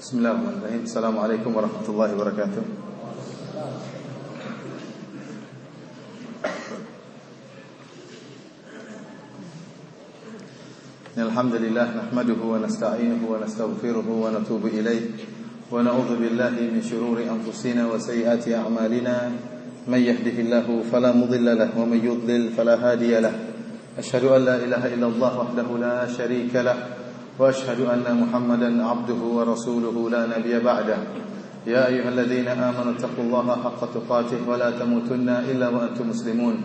Bismillahirrahmanirrahim. Assalamualaikum warahmatullahi wabarakatuh. Alhamdulillah nahmaduhu wa nasta'inuhu wa nastaghfiruhu wa natubu ilayh wa na'udzu billahi min shururi anfusina wa sayyiati a'malina may yahdihillahu fala mudilla lahu wa may yudlil fala hadiya lahu. Asyhadu an la ilaha illallah wahdahu la syarika lahu وأشهد أن محمدا عبده ورسوله لا نبي بعده يا أيها الذين آمنوا اتقوا الله حق تقاته ولا تموتن إلا وأنتم مسلمون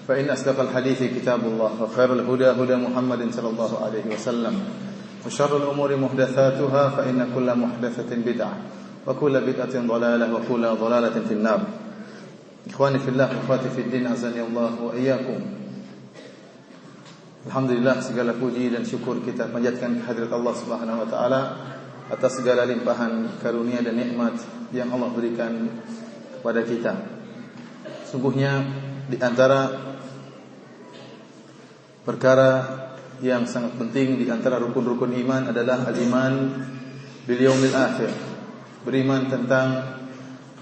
فإن أصدق الحديث كتاب الله وخير الهدى هدى محمد صلى الله عليه وسلم وشر الأمور محدثاتها فإن كل محدثة بدعة وكل بدعة ضلالة وكل ضلالة في النار. إخواني في الله وأخواتي في الدين أعزني الله وإياكم. Alhamdulillah, segala puji dan syukur kita panjatkan kehadirat Allah Subhanahu wa taala atas segala limpahan karunia dan nikmat yang Allah berikan kepada kita. Sungguhnya di antara perkara yang sangat penting di antara rukun-rukun iman adalah al-iman bil yaumil akhir. Beriman tentang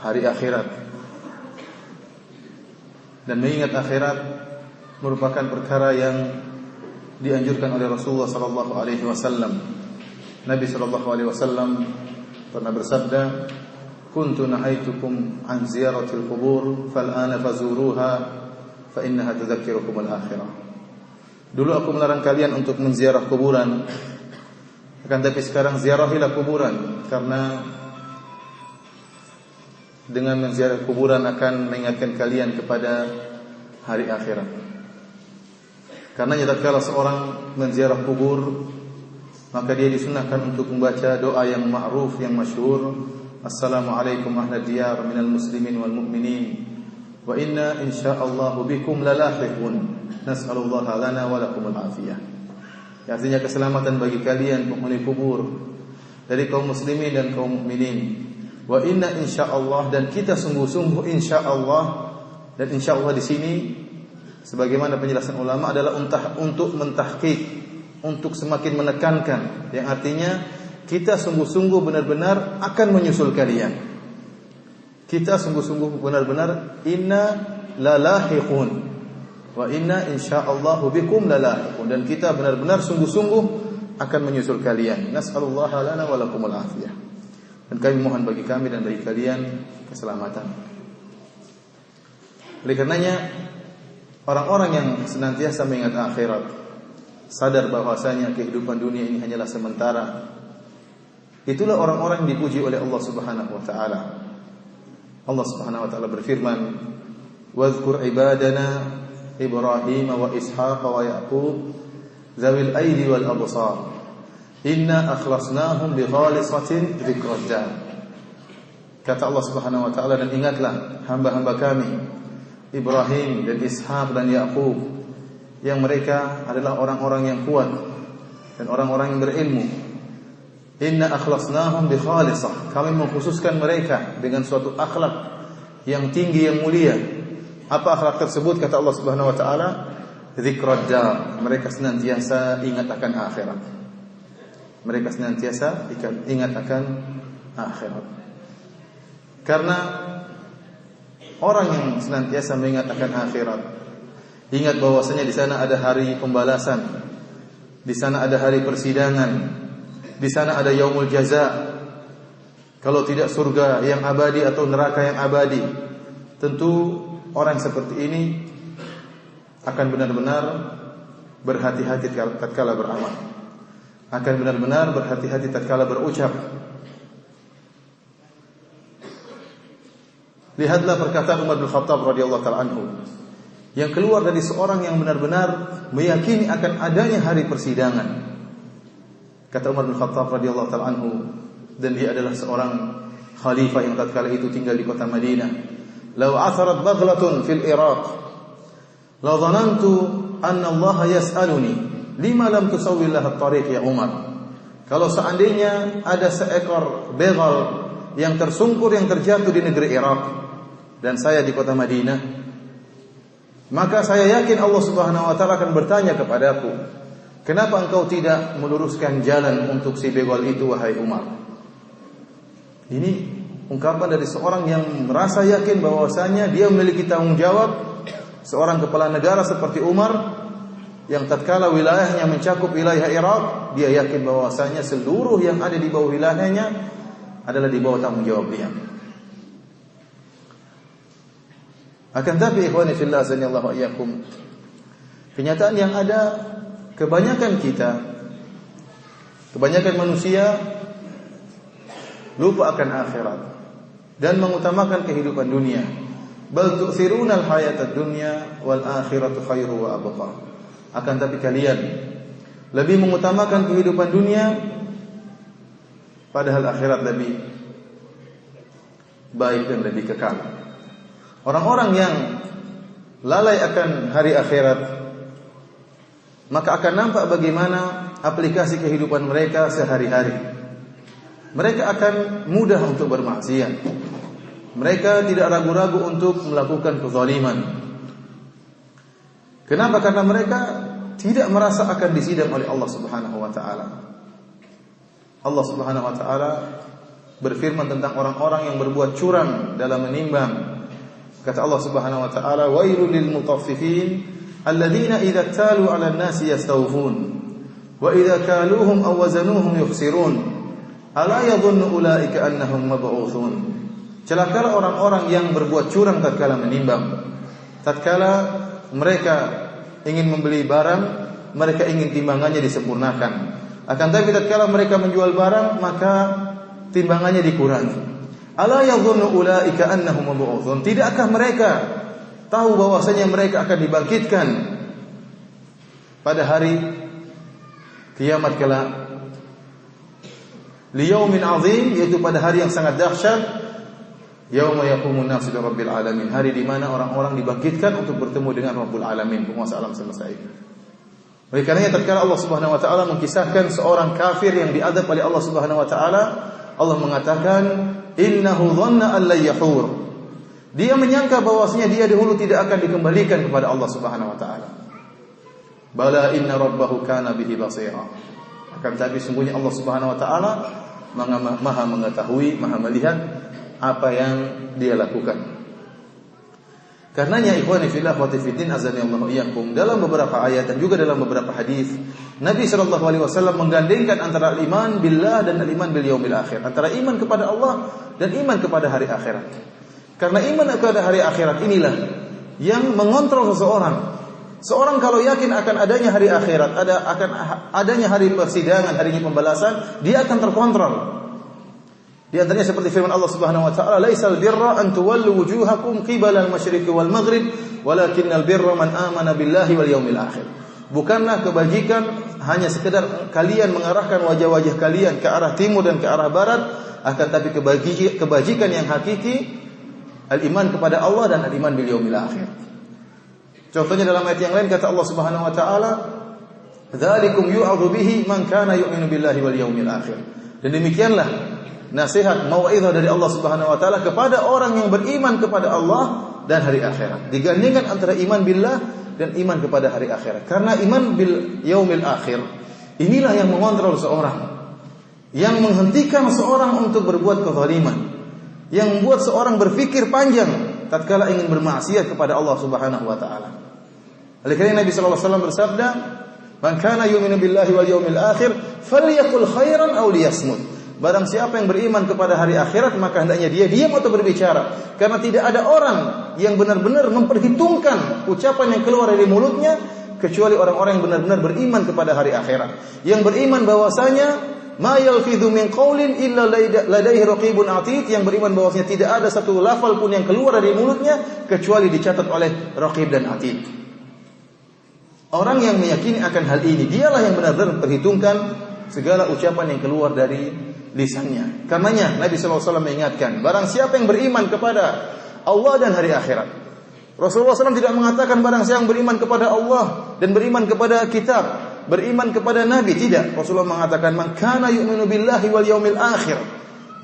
hari akhirat. Dan mengingat akhirat merupakan perkara yang dianjurkan oleh Rasulullah sallallahu alaihi wasallam. Nabi sallallahu alaihi wasallam pernah bersabda, "Kuntu nahaitukum an ziyaratil qubur fal ana fazuruha fa innaha tudzakirukum al-akhirah." Dulu aku melarang kalian untuk menziarah kuburan. Akan tapi sekarang ziarahilah kuburan, karena dengan menziarah kuburan akan mengingatkan kalian kepada hari akhirat. Karena tatkala seorang menziarah kubur, maka dia disunahkan untuk membaca doa yang ma'ruf, yang masyhur, Assalamualaikum ahla diyar minal muslimin wal mu'minin wa inna insyaallah bikum lalahiqun nas'alullaha lana wa lakumul afiyah. Artinya keselamatan bagi kalian penghuni kubur dari kaum muslimin dan kaum mukminin. Wa inna insyaallah, dan kita sungguh-sungguh insyaallah, dan insyaallah di sini sebagaimana penjelasan ulama adalah untuk mentahqiq, untuk semakin menekankan, yang artinya kita sungguh-sungguh benar-benar akan menyusul kalian. Kita sungguh-sungguh benar-benar inna lalahiqun wa inna insyaallah bikum lalahiqun, dan kita benar-benar sungguh-sungguh akan menyusul kalian. Nas'alullaha lana wa lakumul afiyah. Dan kami mohon bagi kami dan bagi kalian keselamatan. Oleh karenanya orang-orang yang senantiasa mengingat akhirat, sadar bahwasanya kehidupan dunia ini hanyalah sementara, itulah orang-orang yang dipuji oleh Allah Subhanahu wa taala. Allah Subhanahu wa taala berfirman, "Wadhkur ibadana Ibrahim wa Ishaq wa Yaqub dzawil aidi wal absar inna akhlasnahum bi khalisatin dzikrad dar." Kata Allah Subhanahu wa taala, dan ingatlah hamba-hamba kami Ibrahim dan Ishaq dan Yaqub, yang mereka adalah orang-orang yang kuat dan orang-orang yang berilmu. Inna akhlasnahum bi khalisah, kami mengkhususkan mereka dengan suatu akhlak yang tinggi, yang mulia. Apa akhlak tersebut? Kata Allah Subhanahu wa taala, dzikrad dar, mereka senantiasa ingat akan akhirat. Mereka senantiasa ingat akan akhirat. Karena orang yang senantiasa mengingat akan akhirat, ingat bahwasanya di sana ada hari pembalasan, di sana ada hari persidangan, di sana ada yaumul jaza. Kalau tidak surga yang abadi atau neraka yang abadi, tentu orang seperti ini akan benar-benar berhati-hati tatkala beramal, akan benar-benar berhati-hati tatkala berucap. Lihatlah perkataan Umar bin Khattab radhiyallahu ta'ala anhu, yang keluar dari seorang yang benar-benar meyakini akan adanya hari persidangan. Kata Umar bin Khattab radhiyallahu ta'ala anhu, dan dia adalah seorang khalifah yang tatkala itu tinggal di kota Madinah. "Law atharat baghlatun fil Iraq, la dhanantu anna Allah yas'aluni lima lam tusawwi laha at-tariq ya Umar." Kalau seandainya ada seekor begal yang tersungkur, yang terjatuh di negeri Irak, dan saya di kota Madinah, maka saya yakin Allah Subhanahu wa taala akan bertanya kepadaku, kenapa engkau tidak meluruskan jalan untuk si begal itu, wahai Umar? Ini ungkapan dari seorang yang merasa yakin bahwasanya dia memiliki tanggung jawab, seorang kepala negara seperti Umar yang tatkala wilayahnya mencakup wilayah Irak, dia yakin bahwasanya seluruh yang ada di bawah wilayahnya adalah di bawah tanggung jawab dia. Akan tapi ikhwani fillah azanillahu wa iyyakum, kenyataan yang ada, kebanyakan manusia lupa akan akhirat dan mengutamakan kehidupan dunia. Bal tu'thirunal hayatad dunya wal akhiratu khairu wa abqa. Akan tapi kalian lebih mengutamakan kehidupan dunia, padahal akhirat lebih baik dan lebih kekal. Orang-orang yang lalai akan hari akhirat, maka akan nampak bagaimana aplikasi kehidupan mereka sehari-hari. Mereka akan mudah untuk bermaksiat. Mereka tidak ragu-ragu untuk melakukan kezaliman. Kenapa? Karena mereka tidak merasa akan disidang oleh Allah Subhanahu wa taala. Allah Subhanahu wa taala berfirman tentang orang-orang yang berbuat curang dalam menimbang. Kata Allah Subhanahu wa taala, "Wailul lil mutaffifin alladzina idza talu 'alan nasi yastawfun wa idza kaluhum aw wazanuhum yukhsirun ala yadhunnu ulaika annahum mab'utsun." Celakalah orang-orang yang berbuat curang tatkala menimbang. Tatkala mereka ingin membeli barang, mereka ingin timbangannya disempurnakan. Akan tapi tatkala mereka menjual barang, maka timbangannya dikurangi. Ala yadhunnu ulaika annahum mab'utsun. Tidakkah mereka tahu bahwasanya mereka akan dibangkitkan pada hari kiamat kelak? Liyaumin 'azim, yaitu pada hari yang sangat dahsyat. Yauma yaqumun nasu lirabbil alamin. Hari di mana orang-orang dibangkitkan untuk bertemu dengan Rabbul Alamin, penguasa alam semesta ini. Oleh karenanya tatkala Allah Subhanahu wa taala mengisahkan seorang kafir yang diadab oleh Allah Subhanahu wa taala, Allah mengatakan, innahu dhanna an la yahur. Dia menyangka bahwasanya dia dahulu tidak akan dikembalikan kepada Allah Subhanahu wa taala. Bala inna rabbahu kana bihi basira. Akan tapi sungguhnya Allah Subhanahu wa taala Maha mengetahui, Maha melihat apa yang dia lakukan. Karenanya ikhwani fillah wa fiddin azanillahu iyyakum, dalam beberapa ayat dan juga dalam beberapa hadis Nabi sallallahu alaihi wasallam menggandengkan antara iman billah dan iman bil yaumil akhir, antara iman kepada Allah dan iman kepada hari akhirat. Karena iman kepada hari akhirat inilah yang mengontrol seseorang. Seorang kalau yakin akan adanya hari akhirat, akan adanya hari persidangan, hari pembalasan, dia akan terkontrol. Di antaranya seperti firman Allah Subhanahu wa taala, "Laisal birra an tuwallu wujuhakum qibala al-masyriqi wal maghrib, walakinnal birra man amana billahi wal yaumil akhir." Bukanlah kebajikan hanya sekedar kalian mengarahkan wajah-wajah kalian ke arah timur dan ke arah barat, akan tapi kebajikan yang hakiki al-iman kepada Allah dan al-iman bil yaumil akhir. Contohnya dalam ayat yang lain kata Allah Subhanahu wa taala, "Dzalikum yu'adzu bihi man kana yu'minu billahi wal yaumil akhir." Dan demikianlah nasihat mau'izah dari Allah Subhanahu wa taala kepada orang yang beriman kepada Allah dan hari akhirat. Digandingkan antara iman billah dan iman kepada hari akhirat. Karena iman bil yaumil akhir inilah yang mengontrol seorang, yang menghentikan seorang untuk berbuat kezaliman, yang membuat seorang berpikir panjang tatkala ingin bermaksiat kepada Allah Subhanahu wa taala. Oleh karena Nabi sallallahu alaihi wasallam bersabda, "Man kana yu'minu billahi wal yaumil akhir falyaqul khairan aw liyasmut." Barang siapa yang beriman kepada hari akhirat, maka hendaknya dia diam atau berbicara. Karena tidak ada orang yang benar-benar memperhitungkan ucapan yang keluar dari mulutnya kecuali orang-orang yang benar-benar beriman kepada hari akhirat. Yang beriman bahwasanya ma yalfidhu min qaulin illa ladaihi raqibun atid, yang beriman bahwasanya tidak ada satu lafal pun yang keluar dari mulutnya kecuali dicatat oleh raqib dan atid. Orang yang meyakini akan hal ini, dialah yang benar-benar memperhitungkan segala ucapan yang keluar dari lisannya. Karenanya Nabi SAW mengingatkan, barang siapa yang beriman kepada Allah dan hari akhirat. Rasulullah SAW tidak mengatakan barang siapa yang beriman kepada Allah dan beriman kepada kitab, beriman kepada Nabi, tidak. Rasulullah mengatakan, man kana yu'minu billahi wal yaumil akhir.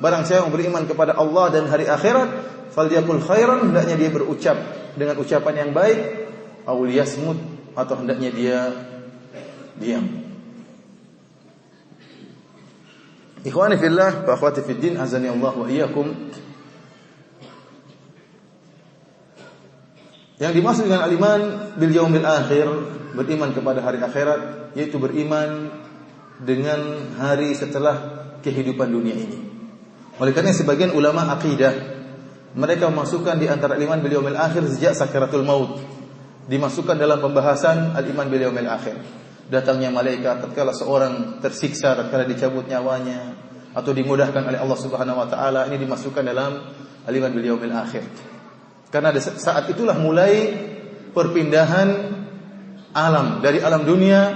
Barang siapa yang beriman kepada Allah dan hari akhirat, falyaqul khairan, hendaknya dia berucap dengan ucapan yang baik, aw liyasmut, atau hendaknya dia diam. Ikhwani fillah wa akhwati fid din, azani Allah wa iyyakum. Yang dimaksud dengan al-iman bil yaumil akhir, beriman kepada hari akhirat, yaitu beriman dengan hari setelah kehidupan dunia ini. Oleh karena sebagian ulama akidah, mereka memasukkan di antara iman bil yaumil akhir sejak sakaratul maut. Dimasukkan dalam pembahasan al-iman bil yaumil akhir. Datangnya malaikat tatkala seorang tersiksa, tatkala dicabut nyawanya atau dimudahkan oleh Allah Subhanahu wa taala, ini dimasukkan dalam al-iman bil yaumil akhir. Karena saat itulah mulai perpindahan alam dari alam dunia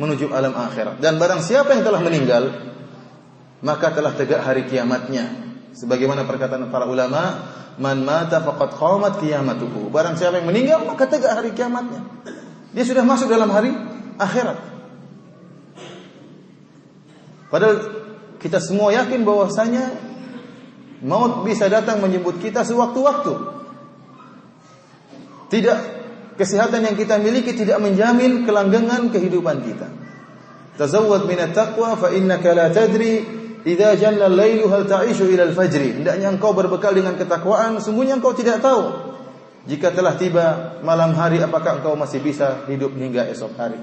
menuju alam akhirat. Dan barang siapa yang telah meninggal, maka telah tegak hari kiamatnya. Sebagaimana perkataan para ulama, man mata faqad qamat qiyamatuhu. Barang siapa yang meninggal, maka tegak hari kiamatnya. Dia sudah masuk dalam hari akhirat. Padahal kita semua yakin bahwasanya maut bisa datang menjemput kita sewaktu-waktu. Tidak, kesehatan yang kita miliki tidak menjamin kelanggengan kehidupan kita. Tazawwad minat taqwa fa innaka la tadri idza janna al-lailu hal ta'ishu ila al-fajr. Hendaknya engkau berbekal dengan ketakwaan, sungguhnya engkau tidak tahu jika telah tiba malam hari apakah engkau masih bisa hidup hingga esok hari.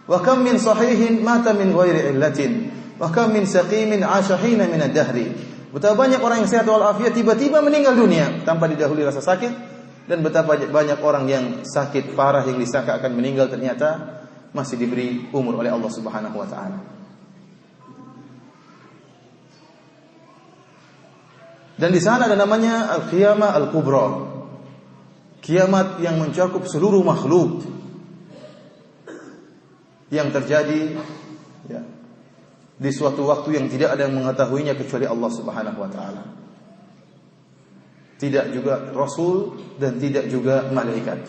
Wa kam min sahihin mata min ghairi illatin wa kam min saqimin 'asha hina min ad-dahri. Betapa banyak orang yang sehat walafiat tiba-tiba meninggal dunia tanpa didahului rasa sakit, dan betapa banyak orang yang sakit parah yang disangka akan meninggal ternyata masih diberi umur oleh Allah Subhanahu wa taala. Dan di sana ada namanya al-qiyamah al-kubra. Kiamat yang mencakup seluruh makhluk, yang terjadi ya, di suatu waktu yang tidak ada yang mengetahuinya kecuali Allah Subhanahu wa taala. Tidak juga Rasul dan tidak juga malaikat.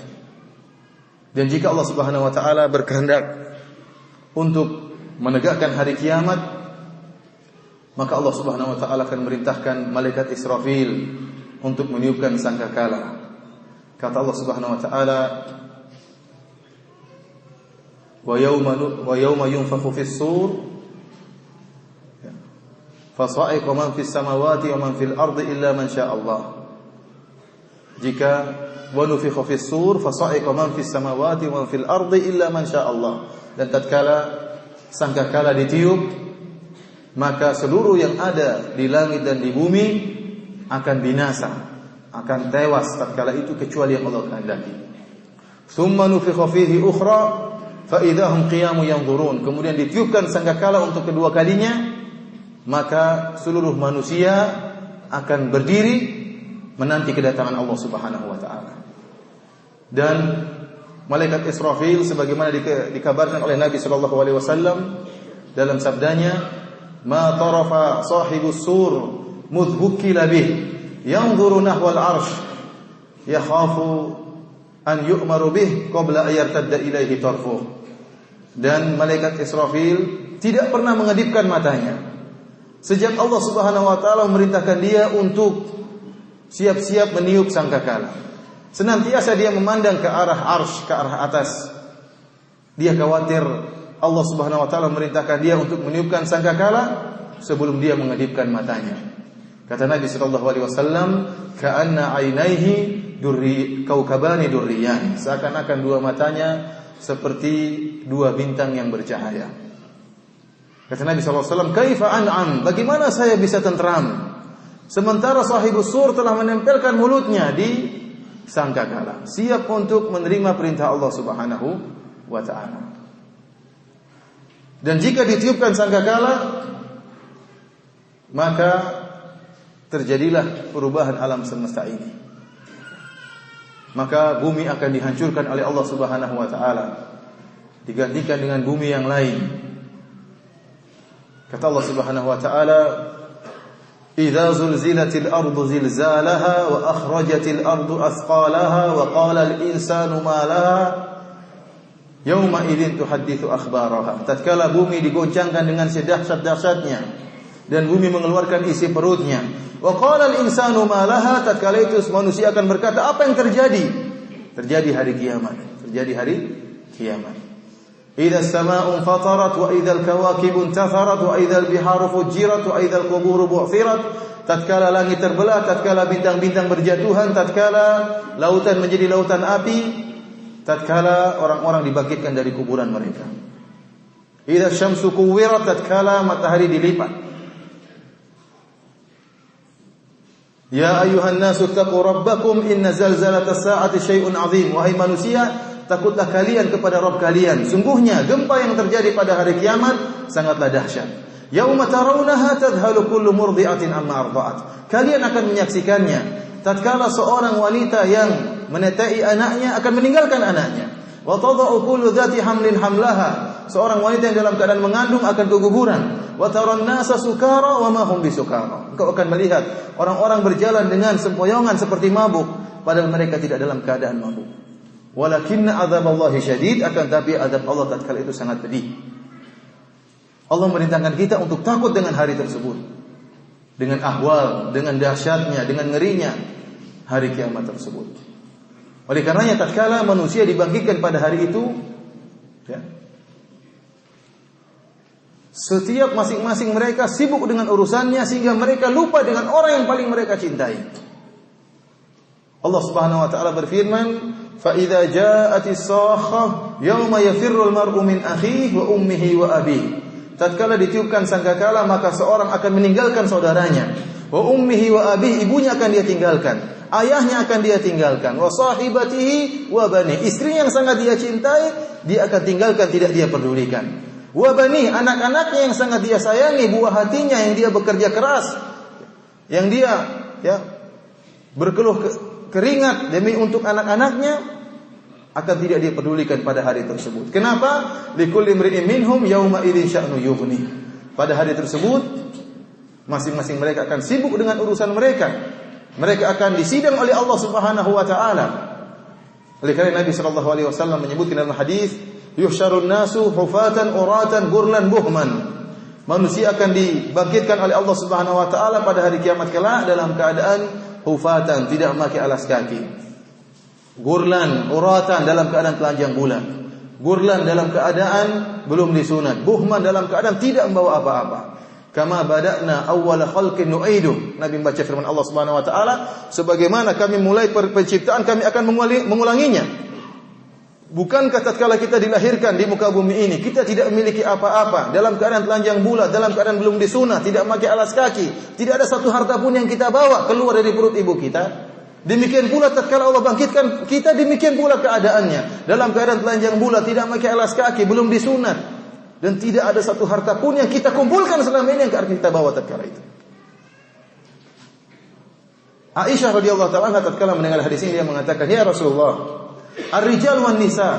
Dan jika Allah Subhanahu wa taala berkehendak untuk menegakkan hari kiamat, maka Allah Subhanahu wa taala akan merintahkan malaikat Israfil untuk meniupkan sangkakala. Kata Allah Subhanahu wa taala, wa yawma yunfakhu fis-sur fasa'iqa man fis samawati wa man fil ardi illa man syaa Allah. Jika wa nufikha fis-sur fasa'iqa man fis samawati wa man fil ardi illa man syaa Allah. Dan tatkala sangkakala ditiup, maka seluruh yang ada di langit dan di bumi akan binasa, akan tewas tatkala itu kecuali yang Allah kehendaki. Tsumma nufikha fihi ukhra fa idahum qiyamun yanzurun. Kemudian ditiupkan sangkakala untuk kedua kalinya, maka seluruh manusia akan berdiri menanti kedatangan Allah Subhanahu wa taala. Dan malaikat Israfil sebagaimana dikabarkan oleh Nabi sallallahu alaihi wasallam dalam sabdanya, ma tarafa sahibus sur mudhukila bih yanzuru nahwal arsh yakhafu an yu'maru bih qabla ayartadda ilaihi tarfuh. Dan malaikat Israfil tidak pernah mengedipkan matanya sejak Allah Subhanahu wa taala memerintahkan dia untuk siap-siap meniup sangkakala. Senantiasa dia memandang ke arah arsy, ke arah atas. Dia khawatir Allah Subhanahu wa taala memerintahkan dia untuk meniupkan sangkakala sebelum dia mengedipkan matanya. Kata Nabi sallallahu alaihi wasallam, ka'anna 'ainaihi kaukabani durriyan. Seakan-akan dua matanya seperti dua bintang yang bercahaya. Kata Nabi sallallahu alaihi wasallam, kaifa an'am? Bagaimana saya bisa tentram sementara sahibus sur telah menempelkan mulutnya di sangkakala, siap untuk menerima perintah Allah Subhanahu wa taala. Dan jika ditiupkan sangkakala, maka terjadilah perubahan alam semesta ini. Maka bumi akan dihancurkan oleh Allah Subhanahu wa taala, digantikan dengan bumi yang lain. Kata Allah Subhanahu wa taala, idza zulzilatil ardu zilzalaha wa akhrajatil ardu athqalaha wa qala al insanu ma laha yauma idzin tuhadditsu akhbaraha. Tatkala bumi digoncangkan dengan sedahsyat-dahsyatnya dan bumi mengeluarkan isi perutnya, wa qala al insanu ma laha, tatkala itu manusia akan berkata, apa yang terjadi? Terjadi hari kiamat, terjadi hari kiamat. Idza as-samaa'u fatarat wa idzal kawakibu intatharat wa idzal biharu fujirat wa idzal quburu bu'thirat. Tatkala langit terbelah, tatkala bintang-bintang berjatuhan, tatkala lautan menjadi lautan api, tatkala orang-orang dibangkitkan dari kuburan mereka. Idza syamsu kuwirat, tatkala matahari dilipat. Ya ayuhan nasu taqu rabbakum inna zalzalatas saati syai'un 'adzim. Wahai manusia, takutlah kalian kepada Rabb kalian. Sungguhnya gempa yang terjadi pada hari kiamat sangatlah dahsyat. Yauma tarawunaha tadhalu kullu murdi'atin amma arda'at. Kalian akan menyaksikannya tatkala seorang wanita yang menetai anaknya akan meninggalkan anaknya. Wa tada'u kullu dzati hamlin hamlaha. Seorang wanita yang dalam keadaan mengandung akan keguguran. Wa taran nasa sukara wa ma hum bisukara. Engkau akan melihat orang-orang berjalan dengan sempoyongan seperti mabuk, padahal mereka tidak dalam keadaan mabuk. Walakinna adzaballahi syadid, akan tapi azab Allah tatkala itu sangat pedih. Allah merintahkan kita untuk takut dengan hari tersebut, dengan ahwal, dengan dahsyatnya, dengan ngerinya hari kiamat tersebut. Oleh karenanya tatkala manusia dibangkitkan pada hari itu, ya, setiap masing-masing mereka sibuk dengan urusannya sehingga mereka lupa dengan orang yang paling mereka cintai. Allah Subhanahu wa taala berfirman, "Fa idza ja'atis sakhah yauma yafirrul mar'u min akhihi wa ummihi wa abihi." Tatkala ditiupkan sangkakala, maka seorang akan meninggalkan saudaranya. Wa ummihi wa abihi, ibunya akan dia tinggalkan, ayahnya akan dia tinggalkan. Wa sahibatihi wa bani, istrinya yang sangat dia cintai, dia akan tinggalkan, tidak dia pedulikan. Wa bani, anak-anaknya yang sangat dia sayangi, buah hatinya yang dia bekerja keras, yang dia berkeluh keringat demi untuk anak-anaknya, akan tidak dia pedulikan pada hari tersebut. Kenapa? Likulli imri'in minhum yauma idzin sya'nu yughni. Pada hari tersebut masing-masing mereka akan sibuk dengan urusan mereka. Mereka akan disidang oleh Allah Subhanahu wa taala. Oleh karena Nabi sallallahu alaihi wasallam menyebutkan dalam hadis, yuhsyarun nasu hufatan uratan gurlan buhman. Manusia akan dibangkitkan oleh Allah Subhanahu wa taala pada hari kiamat kelak dalam keadaan hufatan, tidak memakai alas kaki. Gurlan, uratan, dalam keadaan telanjang bulan. Gurlan dalam keadaan belum disunat. Buhman dalam keadaan tidak membawa apa-apa. Kama bada'na awwala khalqin nu'idu. Nabi membaca firman Allah Subhanahu wa taala, sebagaimana kami mulai penciptaan, kami akan mengulanginya. Bukankah tatkala kita dilahirkan di muka bumi ini, kita tidak memiliki apa-apa, dalam keadaan telanjang bulat, dalam keadaan belum disunat, tidak memakai alas kaki, tidak ada satu harta pun yang kita bawa keluar dari perut ibu kita? Demikian pula tatkala Allah bangkitkan kita, demikian pula keadaannya. Dalam keadaan telanjang bulat, tidak memakai alas kaki, belum disunat, dan tidak ada satu harta pun yang kita kumpulkan selama ini yang kita bawa tatkala itu. Aisyah radhiyallahu ta'ala tatkala mendengar hadis ini, dia mengatakan, "Ya Rasulullah, ar-rijal wan nisa,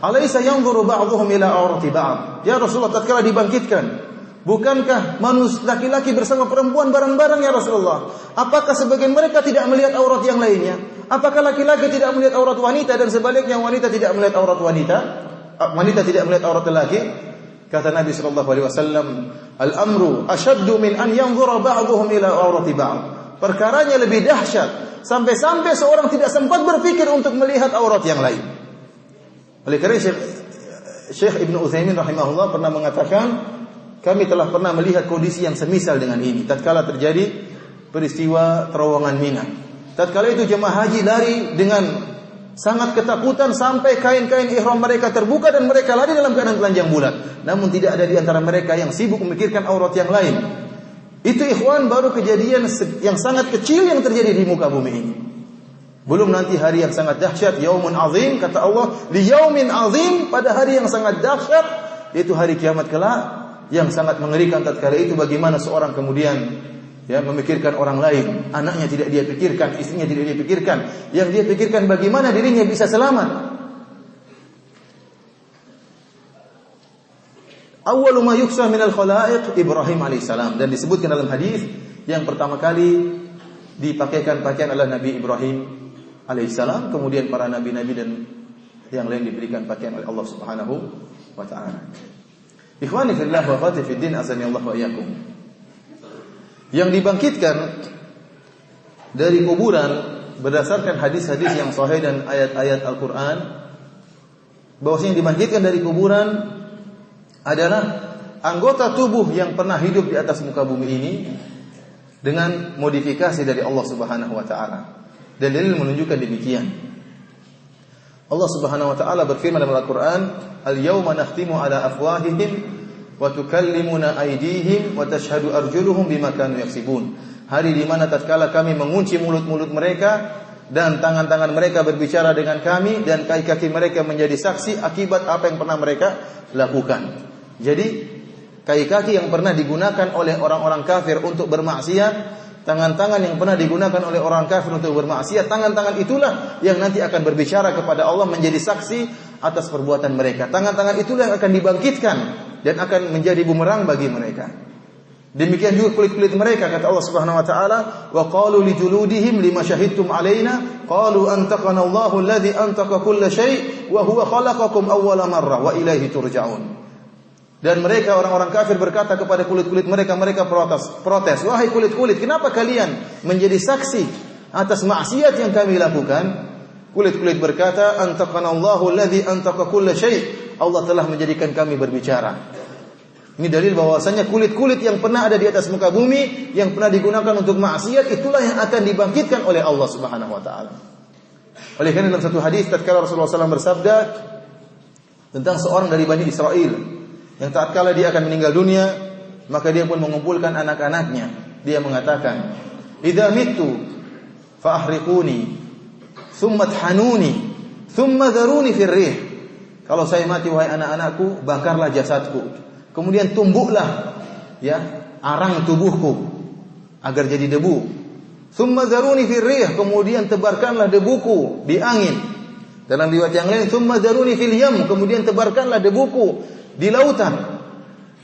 alaysa yanzuru ba'dhum ila awrati ba'd?" Ya Rasulullah, tatkala dibangkitkan, bukankah laki-laki bersama perempuan bareng-bareng ya Rasulullah? Apakah sebagian mereka tidak melihat aurat yang lainnya? Apakah laki-laki tidak melihat aurat wanita dan sebaliknya wanita tidak melihat aurat wanita? Wanita tidak melihat aurat lelaki? Kata Nabi sallallahu alaihi wasallam, "Al-amru ashaddu min an yanzura ba'dhum ila aurati ba'd." Perkaranya lebih dahsyat sampai-sampai seorang tidak sempat berpikir untuk melihat aurat yang lain. Oleh karena Syekh Ibnu Utsaimin rahimahullah pernah mengatakan, kami telah pernah melihat kondisi yang semisal dengan ini tatkala terjadi peristiwa terowongan Mina. Tatkala itu jemaah haji lari dengan sangat ketakutan sampai kain-kain ihram mereka terbuka dan mereka lari dalam keadaan telanjang bulat. Namun tidak ada di antara mereka yang sibuk memikirkan aurat yang lain. Itu ikhwan baru kejadian yang sangat kecil yang terjadi di muka bumi ini. Belum nanti hari yang sangat dahsyat, yaumun azim, kata Allah, li yaumin azim, pada hari yang sangat dahsyat, yaitu hari kiamat kelak. Yang sangat mengerikan tatkala itu bagaimana seorang kemudian memikirkan orang lain, anaknya tidak dia pikirkan, istrinya tidak dia pikirkan, yang dia pikirkan bagaimana dirinya bisa selamat. Awwalu ma yuksah minal khalaiq Ibrahim alaihissalam, dan disebutkan dalam hadis yang pertama kali dipakaikan pakaian adalah Nabi Ibrahim alaihissalam, kemudian para nabi-nabi dan yang lain diberikan pakaian oleh Allah Subhanahu wa taala. Ikhwani fillah wa akhwati fid din, azani Allah wa iyyakum. Yang dibangkitkan dari kuburan berdasarkan hadis-hadis yang sahih dan ayat-ayat Al-Qur'an bahwasanya yang dibangkitkan dari kuburan adalah anggota tubuh yang pernah hidup di atas muka bumi ini dengan modifikasi dari Allah Subhanahu wa taala. Dan dalil menunjukkan demikian. Allah Subhanahu wa taala berfirman dalam Al-Qur'an, "Al-yauma nakhtimu ala afwahihim wa tukallimuna aydihim wa tashhadu arjuluhum bima kanu yaksibun." Hari di mana tatkala kami mengunci mulut-mulut mereka dan tangan-tangan mereka berbicara dengan kami dan kaki-kaki mereka menjadi saksi akibat apa yang pernah mereka lakukan. Jadi kaki-kaki yang pernah digunakan oleh orang-orang kafir untuk bermaksiat, tangan-tangan yang pernah digunakan oleh orang kafir untuk bermaksiat, tangan-tangan itulah yang nanti akan berbicara kepada Allah menjadi saksi atas perbuatan mereka. Tangan-tangan itulah yang akan dibangkitkan dan akan menjadi bumerang bagi mereka. Demikian juga kulit-kulit mereka, kata Allah Subhanahu wa taala, wa qalu li juludihim lima syahidtum alaina qalu antaqana Allahu alladhi antaqa kulla syai' wa huwa khalaqakum awwala marrah wa ilaihi turja'un. Dan mereka orang-orang kafir berkata kepada kulit-kulit mereka, mereka protes, wahai kulit-kulit, kenapa kalian menjadi saksi atas maksiat yang kami lakukan? Kulit-kulit berkata, antaqana Allahu alladhi antaqa kulla syai', Allah telah menjadikan kami berbicara. Ini dalil bahwasanya kulit-kulit yang pernah ada di atas muka bumi, yang pernah digunakan untuk maksiat, itulah yang akan dibangkitkan oleh Allah Subhanahu wa taala. Oleh karena dalam satu hadis tatkala Rasulullah SAW bersabda tentang seorang dari Bani Israel yang tatkala dia akan meninggal dunia, maka dia pun mengumpulkan anak-anaknya. Dia mengatakan, "Idza mittu fa ahriquni, thumma thanuni, thumma dharuni fir rih." Kalau saya mati wahai anak-anakku, bakarlah jasadku. Kemudian tumbuklah ya arang tubuhku agar jadi debu. Tsumma zaruni fir rih, kemudian tebarkanlah debuku di angin. Dalam riwayat yang lain, tsumma zaruni fil yam, kemudian tebarkanlah debuku di lautan.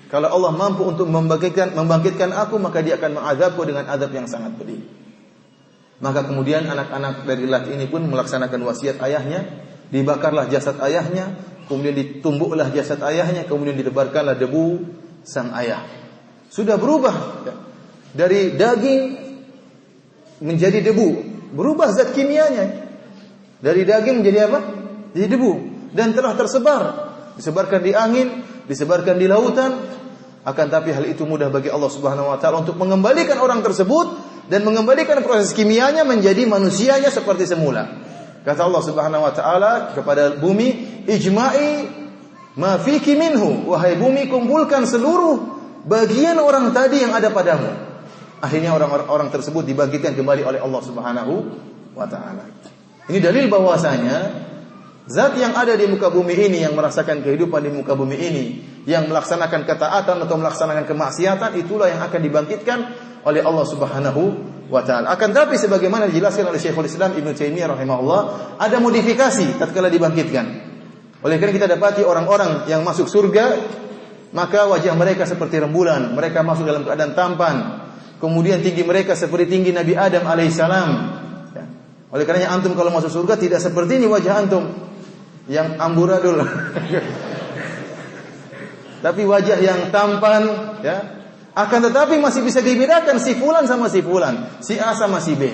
Kalau Allah mampu untuk membangkitkan aku, maka Dia akan mengazabku dengan azab yang sangat pedih. Maka kemudian anak-anak dari Lat ini pun melaksanakan wasiat ayahnya, dibakarlah jasad ayahnya, kemudian ditumbuklah jasad ayahnya, kemudian didebarkanlah debu sang ayah. Sudah berubah dari daging menjadi debu, berubah zat kimianya. Dari daging menjadi apa? Jadi debu, dan telah tersebar, disebarkan di angin, disebarkan di lautan. Akan tapi hal itu mudah bagi Allah Subhanahu wa taala untuk mengembalikan orang tersebut dan mengembalikan proses kimianya menjadi manusianya seperti semula. Kata Allah Subhanahu wa taala kepada bumi, "Ijma'i ma fiki minhu." Wahai bumi, kumpulkan seluruh bagian orang tadi yang ada padamu. Akhirnya orang-orang tersebut dibangkitkan kembali oleh Allah Subhanahu wa taala. Ini dalil bahwasanya zat yang ada di muka bumi ini, yang merasakan kehidupan di muka bumi ini, yang melaksanakan ketaatan atau melaksanakan kemaksiatan, itulah yang akan dibangkitkan oleh Allah Subhanahu wa taala. Akan tapi sebagaimana dijelaskan oleh Syekhul Islam Ibnu Taimiyah rahimahullah, ada modifikasi tatkala dibangkitkan. Oleh karena kita dapati orang-orang yang masuk surga, maka wajah mereka seperti rembulan, mereka masuk dalam keadaan tampan. Kemudian tinggi mereka seperti tinggi Nabi Adam alaihissalam. Ya. Oleh karenanya antum kalau masuk surga tidak seperti ini wajah antum yang amburadul. Tapi wajah yang tampan, ya. Akan tetapi masih bisa dibedakan si fulan sama si fulan, si A sama si B.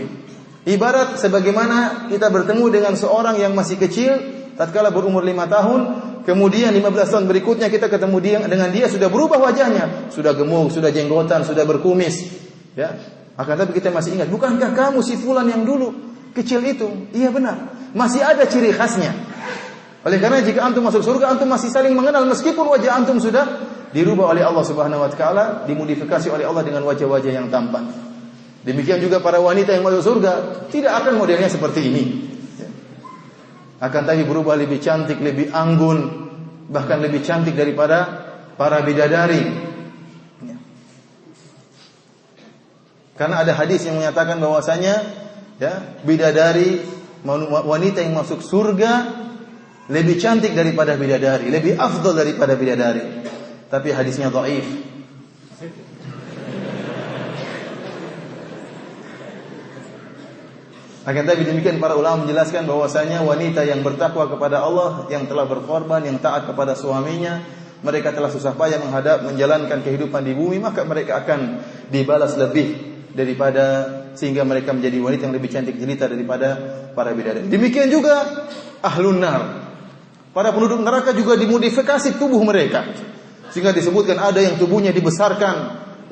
Ibarat sebagaimana kita bertemu dengan seorang yang masih kecil tatkala berumur 5 tahun, kemudian 15 tahun berikutnya kita ketemu dengan dia sudah berubah wajahnya, sudah gemuk, sudah jenggotan, sudah berkumis, ya. Akan tetapi kita masih ingat, bukankah kamu si fulan yang dulu kecil itu? Iya benar, masih ada ciri khasnya. Oleh karena jika antum masuk surga, antum masih saling mengenal meskipun wajah antum sudah dirubah oleh Allah Subhanahu wa taala, dimodifikasi oleh Allah dengan wajah-wajah yang tampan. Demikian juga para wanita yang masuk surga tidak akan modelnya seperti ini. Akan tapi berubah lebih cantik, lebih anggun, bahkan lebih cantik daripada para bidadari. Karena ada hadis yang menyatakan bahwasanya ya, bidadari, wanita yang masuk surga lebih cantik daripada bidadari, lebih afdal daripada bidadari. Tapi hadisnya dhaif. Akan tapi demikian para ulama menjelaskan bahwasanya wanita yang bertakwa kepada Allah, yang telah berkorban, yang taat kepada suaminya, mereka telah susah payah menjalankan kehidupan di bumi, maka mereka akan dibalas lebih daripada, sehingga mereka menjadi wanita yang lebih cantik jelita daripada para bidadari. Demikian juga ahlun nar, Para penduduk neraka juga dimodifikasi tubuh mereka. Sehingga disebutkan ada yang tubuhnya dibesarkan,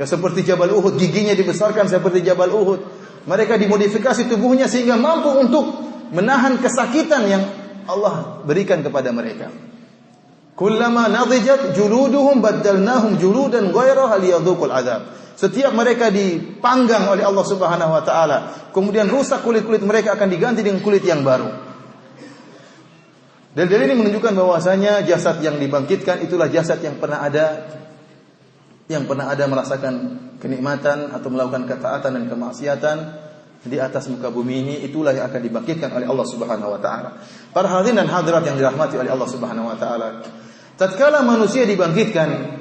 ya seperti Jabal Uhud, giginya dibesarkan seperti Jabal Uhud. Mereka dimodifikasi tubuhnya sehingga mampu untuk menahan kesakitan yang Allah berikan kepada mereka. Kullama nadijat juluduhum baddalnahum juludan ghairaha liyadhuqul adzab. Setiap mereka dipanggang oleh Allah Subhanahu wa taala, kemudian rusak kulit-kulit mereka akan diganti dengan kulit yang baru. Dan dalil ini menunjukkan bahwasanya jasad yang dibangkitkan itulah jasad yang pernah ada merasakan kenikmatan atau melakukan ketaatan dan kemaksiatan di atas muka bumi ini, itulah yang akan dibangkitkan oleh Allah Subhanahu wa taala. Para hadirin dan hadirat yang dirahmati oleh Allah Subhanahu wa taala, tatkala manusia dibangkitkan,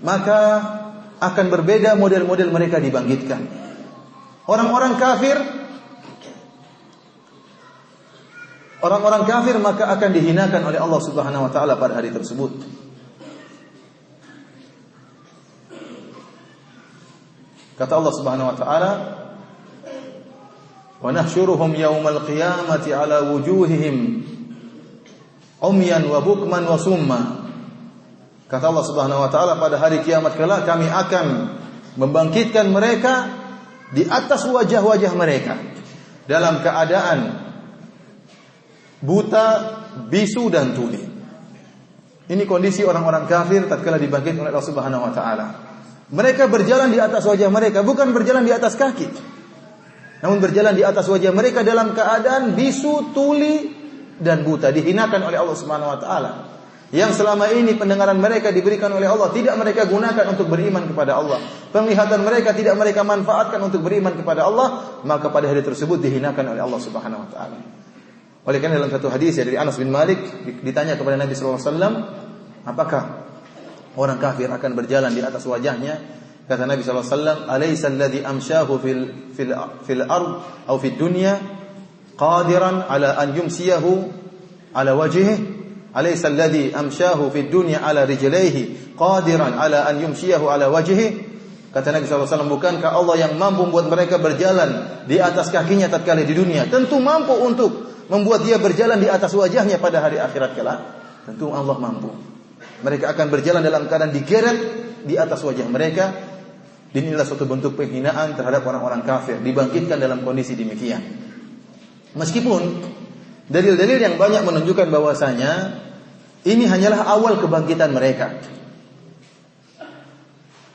maka akan berbeda model-model mereka dibangkitkan. Orang-orang kafir maka akan dihinakan oleh Allah Subhanahu wa taala pada hari tersebut. Kata Allah Subhanahu wa taala, "Wa nahsyuruhum yaumal qiyamati ala wujuhihim umyan wa bukman wa summa." Kata Allah Subhanahu wa taala, pada hari kiamat kelak kami akan membangkitkan mereka di atas wajah-wajah mereka dalam keadaan buta, bisu dan tuli. Ini kondisi orang-orang kafir tatkala dibangkitkan oleh Allah Subhanahu wa taala. Mereka berjalan di atas wajah mereka, bukan berjalan di atas kaki. Namun berjalan di atas wajah mereka dalam keadaan bisu, tuli dan buta, dihinakan oleh Allah Subhanahu wa taala. Yang selama ini pendengaran mereka diberikan oleh Allah tidak mereka gunakan untuk beriman kepada Allah. Penglihatan mereka tidak mereka manfaatkan untuk beriman kepada Allah, maka pada hari tersebut dihinakan oleh Allah Subhanahu wa taala. Oleh karena dalam satu hadis dari Anas bin Malik ditanya kepada Nabi sallallahu alaihi wasallam, apakah orang kafir akan berjalan di atas wajahnya? Kata Nabi sallallahu alaihi wasallam, "Alaysa alladhi amshahu fil ard aw fid dunya qadiran ala an yumsiyahu ala wajhihi?" Alaysa alladhi amshahu fid dunya ala rijlaihi qadiran ala an yumshiyahu ala wajhihi? Kata Nabi sallallahu alaihi wasallam, bukankah Allah yang mampu membuat mereka berjalan di atas kakinya tatkala di dunia? Tentu mampu untuk membuat dia berjalan di atas wajahnya pada hari akhirat kelak. Tentu Allah mampu. Mereka akan berjalan dalam keadaan digeret di atas wajah mereka. Dan inilah suatu bentuk penghinaan terhadap orang-orang kafir, dibangkitkan dalam kondisi demikian. Meskipun dalil-dalil yang banyak menunjukkan bahwasanya ini hanyalah awal kebangkitan mereka.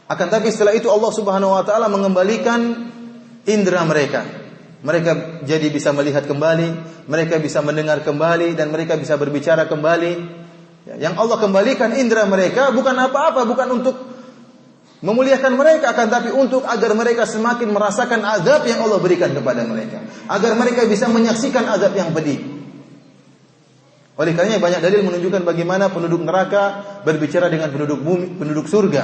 Akan tapi setelah itu Allah Subhanahu wa taala mengembalikan indera mereka. Mereka jadi bisa melihat kembali, mereka bisa mendengar kembali, dan mereka bisa berbicara kembali. Yang Allah kembalikan indera mereka bukan apa-apa, bukan untuk memuliakan mereka, akan tapi untuk agar mereka semakin merasakan azab yang Allah berikan kepada mereka, agar mereka bisa menyaksikan azab yang pedih. Oleh karenanya banyak dalil menunjukkan bagaimana penduduk neraka berbicara dengan penduduk bumi, penduduk surga.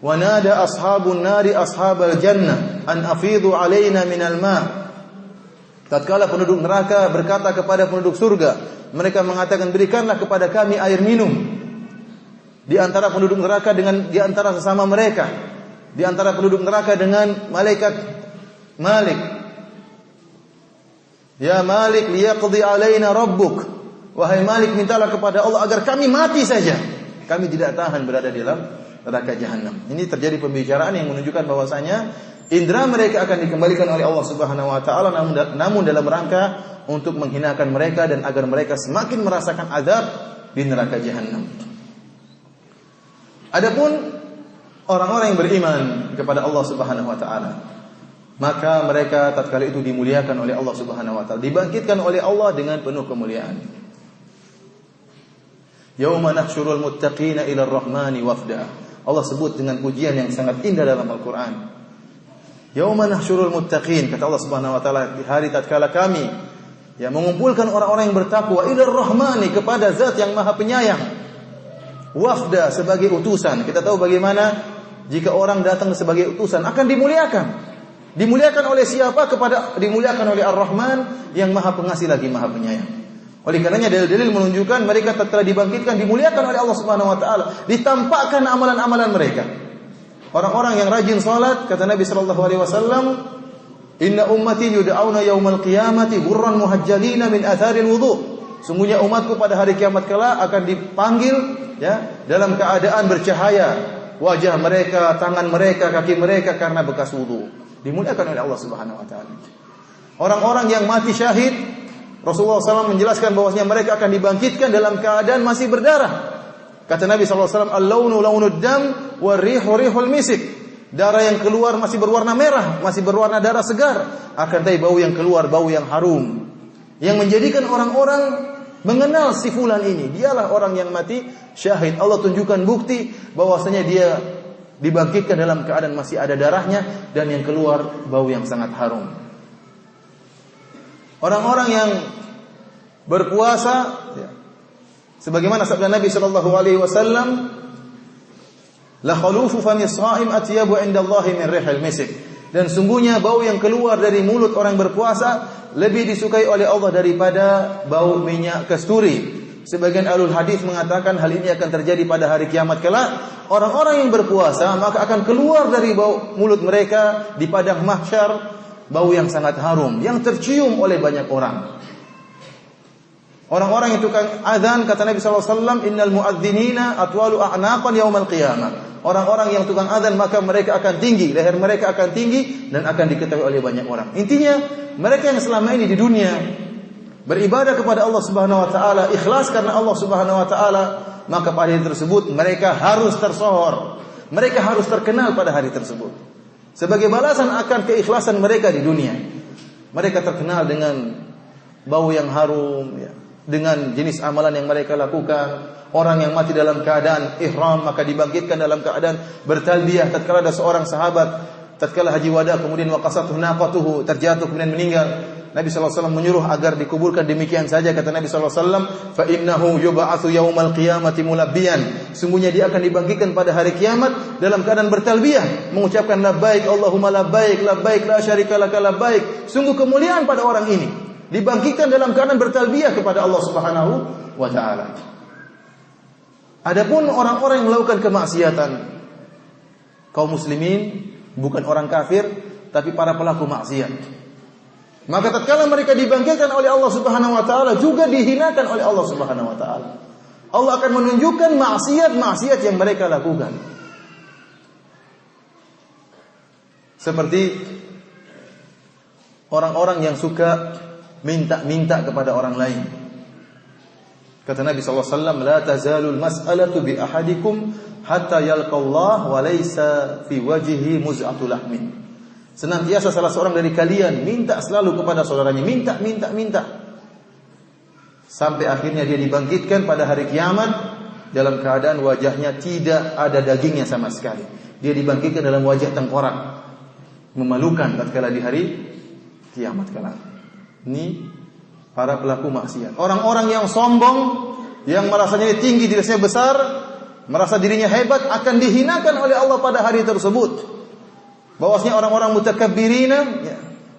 Wa nada ashabun nari ashabal jannah an afidu alaina minal ma. Tatkala penduduk neraka berkata kepada penduduk surga, mereka mengatakan, berikanlah kepada kami air minum. Di antara penduduk neraka dengan di antara sesama mereka, di antara penduduk neraka dengan malaikat Malik. Ya Malik liyaqdi alaina rabbuk. Wahai Malik, mintalah kepada Allah agar kami mati saja. Kami tidak tahan berada di dalam neraka jahanam. Ini terjadi pembicaraan yang menunjukkan bahwasanya indera mereka akan dikembalikan oleh Allah Subhanahu wa taala, namun dalam rangka untuk menghinakan mereka dan agar mereka semakin merasakan azab di neraka jahanam. Adapun orang-orang yang beriman kepada Allah Subhanahu wa taala, maka mereka tatkala itu dimuliakan oleh Allah Subhanahu wa taala, dibangkitkan oleh Allah dengan penuh kemuliaan. Yauma nahsyurul muttaqina ila ar-rahmani wafda. Allah sebut dengan pujian yang sangat indah dalam Al-Qur'an. Yauma nahsyurul muttaqin, kata Allah Subhanahu wa taala, di hari tatkala kami mengumpulkan orang-orang yang bertakwa ila ar-rahmani, kepada Zat yang Maha Penyayang. Wafda, sebagai utusan. Kita tahu bagaimana jika orang datang sebagai utusan akan dimuliakan. Dimuliakan oleh siapa? Dimuliakan oleh Ar-Rahman yang Maha Pengasih lagi Maha Penyayang. Oleh karenanya dalil-dalil menunjukkan mereka tatkala dibangkitkan dimuliakan oleh Allah Subhanahu wa taala, ditampakkan amalan-amalan mereka. Orang-orang yang rajin salat, kata Nabi sallallahu alaihi wasallam, "Inna ummati yud'auna yaumal qiyamati ghurran muhajjalina min atharil wudu." Sungguhnya umatku pada hari kiamat kelak akan dipanggil ya dalam keadaan bercahaya wajah mereka, tangan mereka, kaki mereka karena bekas wudu. Dimuliakan oleh Allah Subhanahu wa taala. Orang-orang yang mati syahid, Rasulullah SAW menjelaskan bahwasanya mereka akan dibangkitkan dalam keadaan masih berdarah. Kata Nabi SAW, al-launu launud dam wa rihu rihul misik. Darah yang keluar masih berwarna merah, masih berwarna darah segar. Akan tapi bau yang keluar, bau yang harum. Yang menjadikan orang-orang mengenal si fulan ini. Dialah orang yang mati syahid. Allah tunjukkan bukti bahwasanya dia dibangkitkan dalam keadaan masih ada darahnya dan yang keluar bau yang sangat harum. Orang-orang yang berpuasa ya, sebagaimana sabda Nabi sallallahu alaihi wasallam, la khalufu fami shaim atyabu indallahi min rihil misik. Dan sungguhnya bau yang keluar dari mulut orang berpuasa lebih disukai oleh Allah daripada bau minyak kasturi. Sebagian ahlul hadis mengatakan hal ini akan terjadi pada hari kiamat kelak. Orang-orang yang berpuasa maka akan keluar dari bau mulut mereka di padang mahsyar bau yang sangat harum yang tercium oleh banyak orang. Orang-orang yang tukang azan, kata Nabi SAW, innal muadzinina atwalu a'naqan yaumal qiyamah. Orang-orang yang tukang azan maka mereka akan tinggi, leher mereka akan tinggi dan akan diketahui oleh banyak orang. Intinya mereka yang selama ini di dunia beribadah kepada Allah Subhanahu wa taala, ikhlas karena Allah Subhanahu wa taala, maka pada hari tersebut mereka harus tersohor. Mereka harus terkenal pada hari tersebut. Sebagai balasan akan keikhlasan mereka di dunia. Mereka terkenal dengan bau yang harum ya, dengan jenis amalan yang mereka lakukan. Orang yang mati dalam keadaan ihram maka dibangkitkan dalam keadaan bertalbiyah. Tatkala ada seorang sahabat tatkala haji wada kemudian waqasatuhu naqatuhu, terjatuh kemudian meninggal, Nabi SAW menyuruh agar dikuburkan demikian saja. Kata Nabi SAW, fa innahu yub'atsu yaumal qiyamati mulabbiyan. Sungguhnya dia akan dibangkitkan pada hari kiamat dalam keadaan bertalbiyah, mengucapkan labbaik Allahumma labbaik, labbaik la syarika laka labbaik. Sungguh kemuliaan pada orang ini, dibangkitkan dalam keadaan bertalbiyah kepada Allah Subhanahu wa taala. Adapun orang-orang yang melakukan kemaksiatan, kaum muslimin bukan orang kafir tapi para pelaku maksiat, maka tatkala mereka dibangkitkan oleh Allah Subhanahu wa taala juga dihinakan oleh Allah Subhanahu wa taala. Allah akan menunjukkan maksiat-maksiat yang mereka lakukan. Seperti orang-orang yang suka minta-minta kepada orang lain. Kata Nabi SAW, la tazalul mas'alatu bi ahadikum hatta yalqallah wa laysa fi wajhihi muz'atu lahmin. Senantiasa salah seorang dari kalian minta selalu kepada saudaranya, minta. Sampai akhirnya dia dibangkitkan pada hari kiamat dalam keadaan wajahnya tidak ada dagingnya sama sekali. Dia dibangkitkan dalam wajah tengkorak. Memalukan tatkala di hari kiamat kelak. Ini para pelaku maksiat. Orang-orang yang sombong, yang merasanya tinggi, dirinya besar, merasa dirinya hebat, akan dihinakan oleh Allah pada hari tersebut. Bahwasanya orang-orang mutakabbirina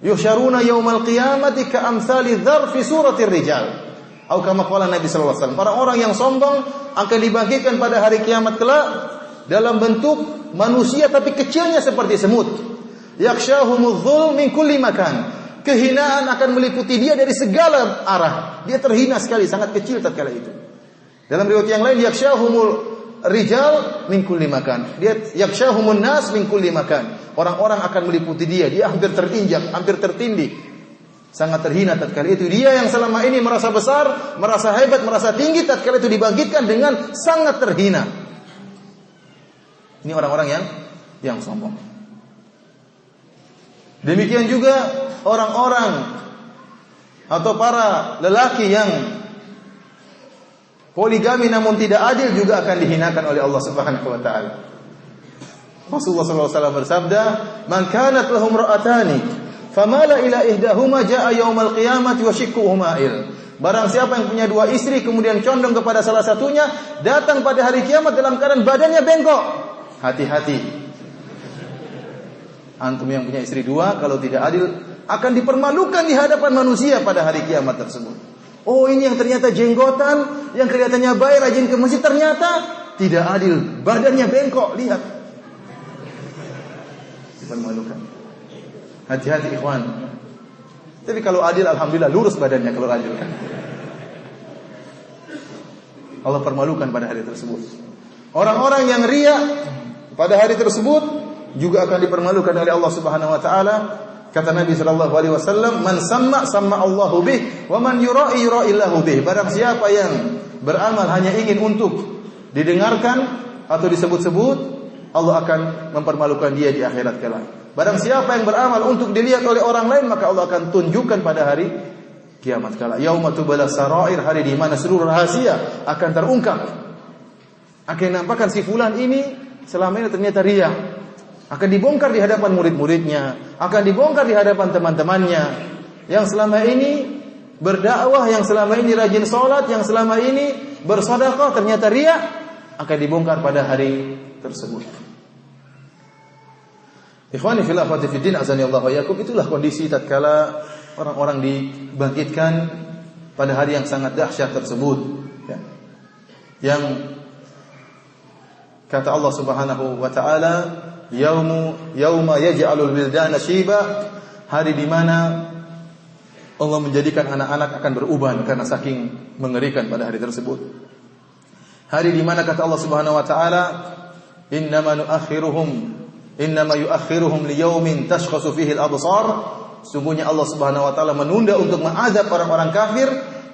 yusyaruna yaumal qiyamati ka'amsali dzar fi suratir rijal. Atau kama qala Nabi sallallahu alaihi wasallam, orang-orang yang sombong akan dibangkitkan pada hari kiamat kelak dalam bentuk manusia tapi kecilnya seperti semut. Yakshahumudz dzulm min kulli makan. Kehinaan akan meliputi dia dari segala arah. Dia terhina sekali, sangat kecil tatkala itu. Dalam riwayat yang lain, yakshahumul rijal min kulli makan. Dia yakshahumun nas min kulli makan. Orang-orang akan meliputi dia. Dia hampir terinjak, hampir tertindih. Sangat terhina tatkala itu. Dia yang selama ini merasa besar, merasa hebat, merasa tinggi, tatkala itu dibangkitkan dengan sangat terhina. Ini orang-orang yang sombong. Demikian juga orang-orang atau para lelaki yang poligami namun tidak adil juga akan dihinakan oleh Allah Subhanahu wa taala. Rasulullah SAW bersabda, "Man kanat lahum ra'atani, famala ila ihdahuma jaa yaumal qiyamati wa shiqquhuma il." Barang siapa yang punya dua istri kemudian condong kepada salah satunya, datang pada hari kiamat dalam keadaan badannya bengkok. Hati-hati. Antum yang punya istri dua, kalau tidak adil akan dipermalukan di hadapan manusia pada hari kiamat tersebut. Oh, ini yang ternyata jenggotan, yang kelihatannya baik, rajin ke masjid, ternyata tidak adil, badannya bengkok, lihat. Dipermalukan. Hati-hati ikhwan. Tapi kalau adil, alhamdulillah lurus badannya kalau adil kan. Allah permalukan pada hari tersebut. Orang-orang yang riya pada hari tersebut juga akan dipermalukan oleh Allah Subhanahu wa taala. Kata Nabi sallallahu alaihi wasallam, "Man samma Allahu bih, wa man yura'i yura'illahu bih." Barang siapa yang beramal hanya ingin untuk didengarkan atau disebut-sebut, Allah akan mempermalukan dia di akhirat kelak. Barang siapa yang beramal untuk dilihat oleh orang lain, maka Allah akan tunjukkan pada hari kiamat kala. Yauma tubala sarair, hari di mana seluruh rahasia akan terungkap. Akan nampakkan si fulan ini selama ini ternyata riya. Akan dibongkar di hadapan murid-muridnya, akan dibongkar di hadapan teman-temannya yang selama ini berdakwah, yang selama ini rajin salat, yang selama ini bersedekah, ternyata riya, akan dibongkar pada hari tersebut. Ikhwani fillah wa fiddin azanillahu wa iyyakum, itulah kondisi tatkala orang-orang dibangkitkan pada hari yang sangat dahsyat tersebut, ya. Yang kata Allah Subhanahu wa taala, yauma yaj'alul wildana shiba, hari di mana Allah menjadikan anak-anak akan beruban karena saking mengerikan pada hari tersebut. Hari di mana kata Allah Subhanahu wa taala, innama yuakhiruhum liyaumin tashkhasu fihi al-absar. Sungguhnya Allah Subhanahu wa taala menunda untuk mengazab orang-orang kafir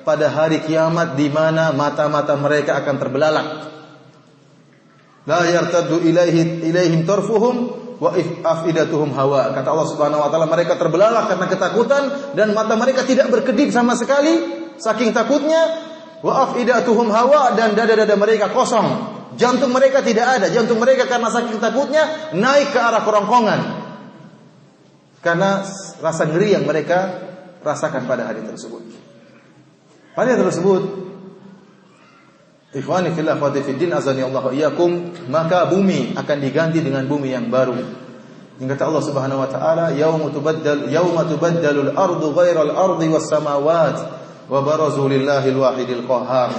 pada hari kiamat di mana mata-mata mereka akan terbelalak. La yartaddu ilaihim tarfuhum wa afidatuhum hawa. Kata Allah Subhanahu wa taala, mereka terbelalak karena ketakutan dan mata mereka tidak berkedip sama sekali saking takutnya. Wa afidatuhum hawa, dan dada-dada mereka kosong. Jantung mereka tidak ada. Jantung mereka karena saking takutnya naik ke arah kerongkongan. Karena rasa ngeri yang mereka rasakan pada hari tersebut. Pada hari tersebut, ikhwani fillah wa fiddin azani Allah wa iyyakum, maka bumi akan diganti dengan bumi yang baru. Yang kata Allah Subhanahu wa taala, yauma tubaddalul ardu ghairal ardi was samawat wa barazu lillahil wahidil qahhar.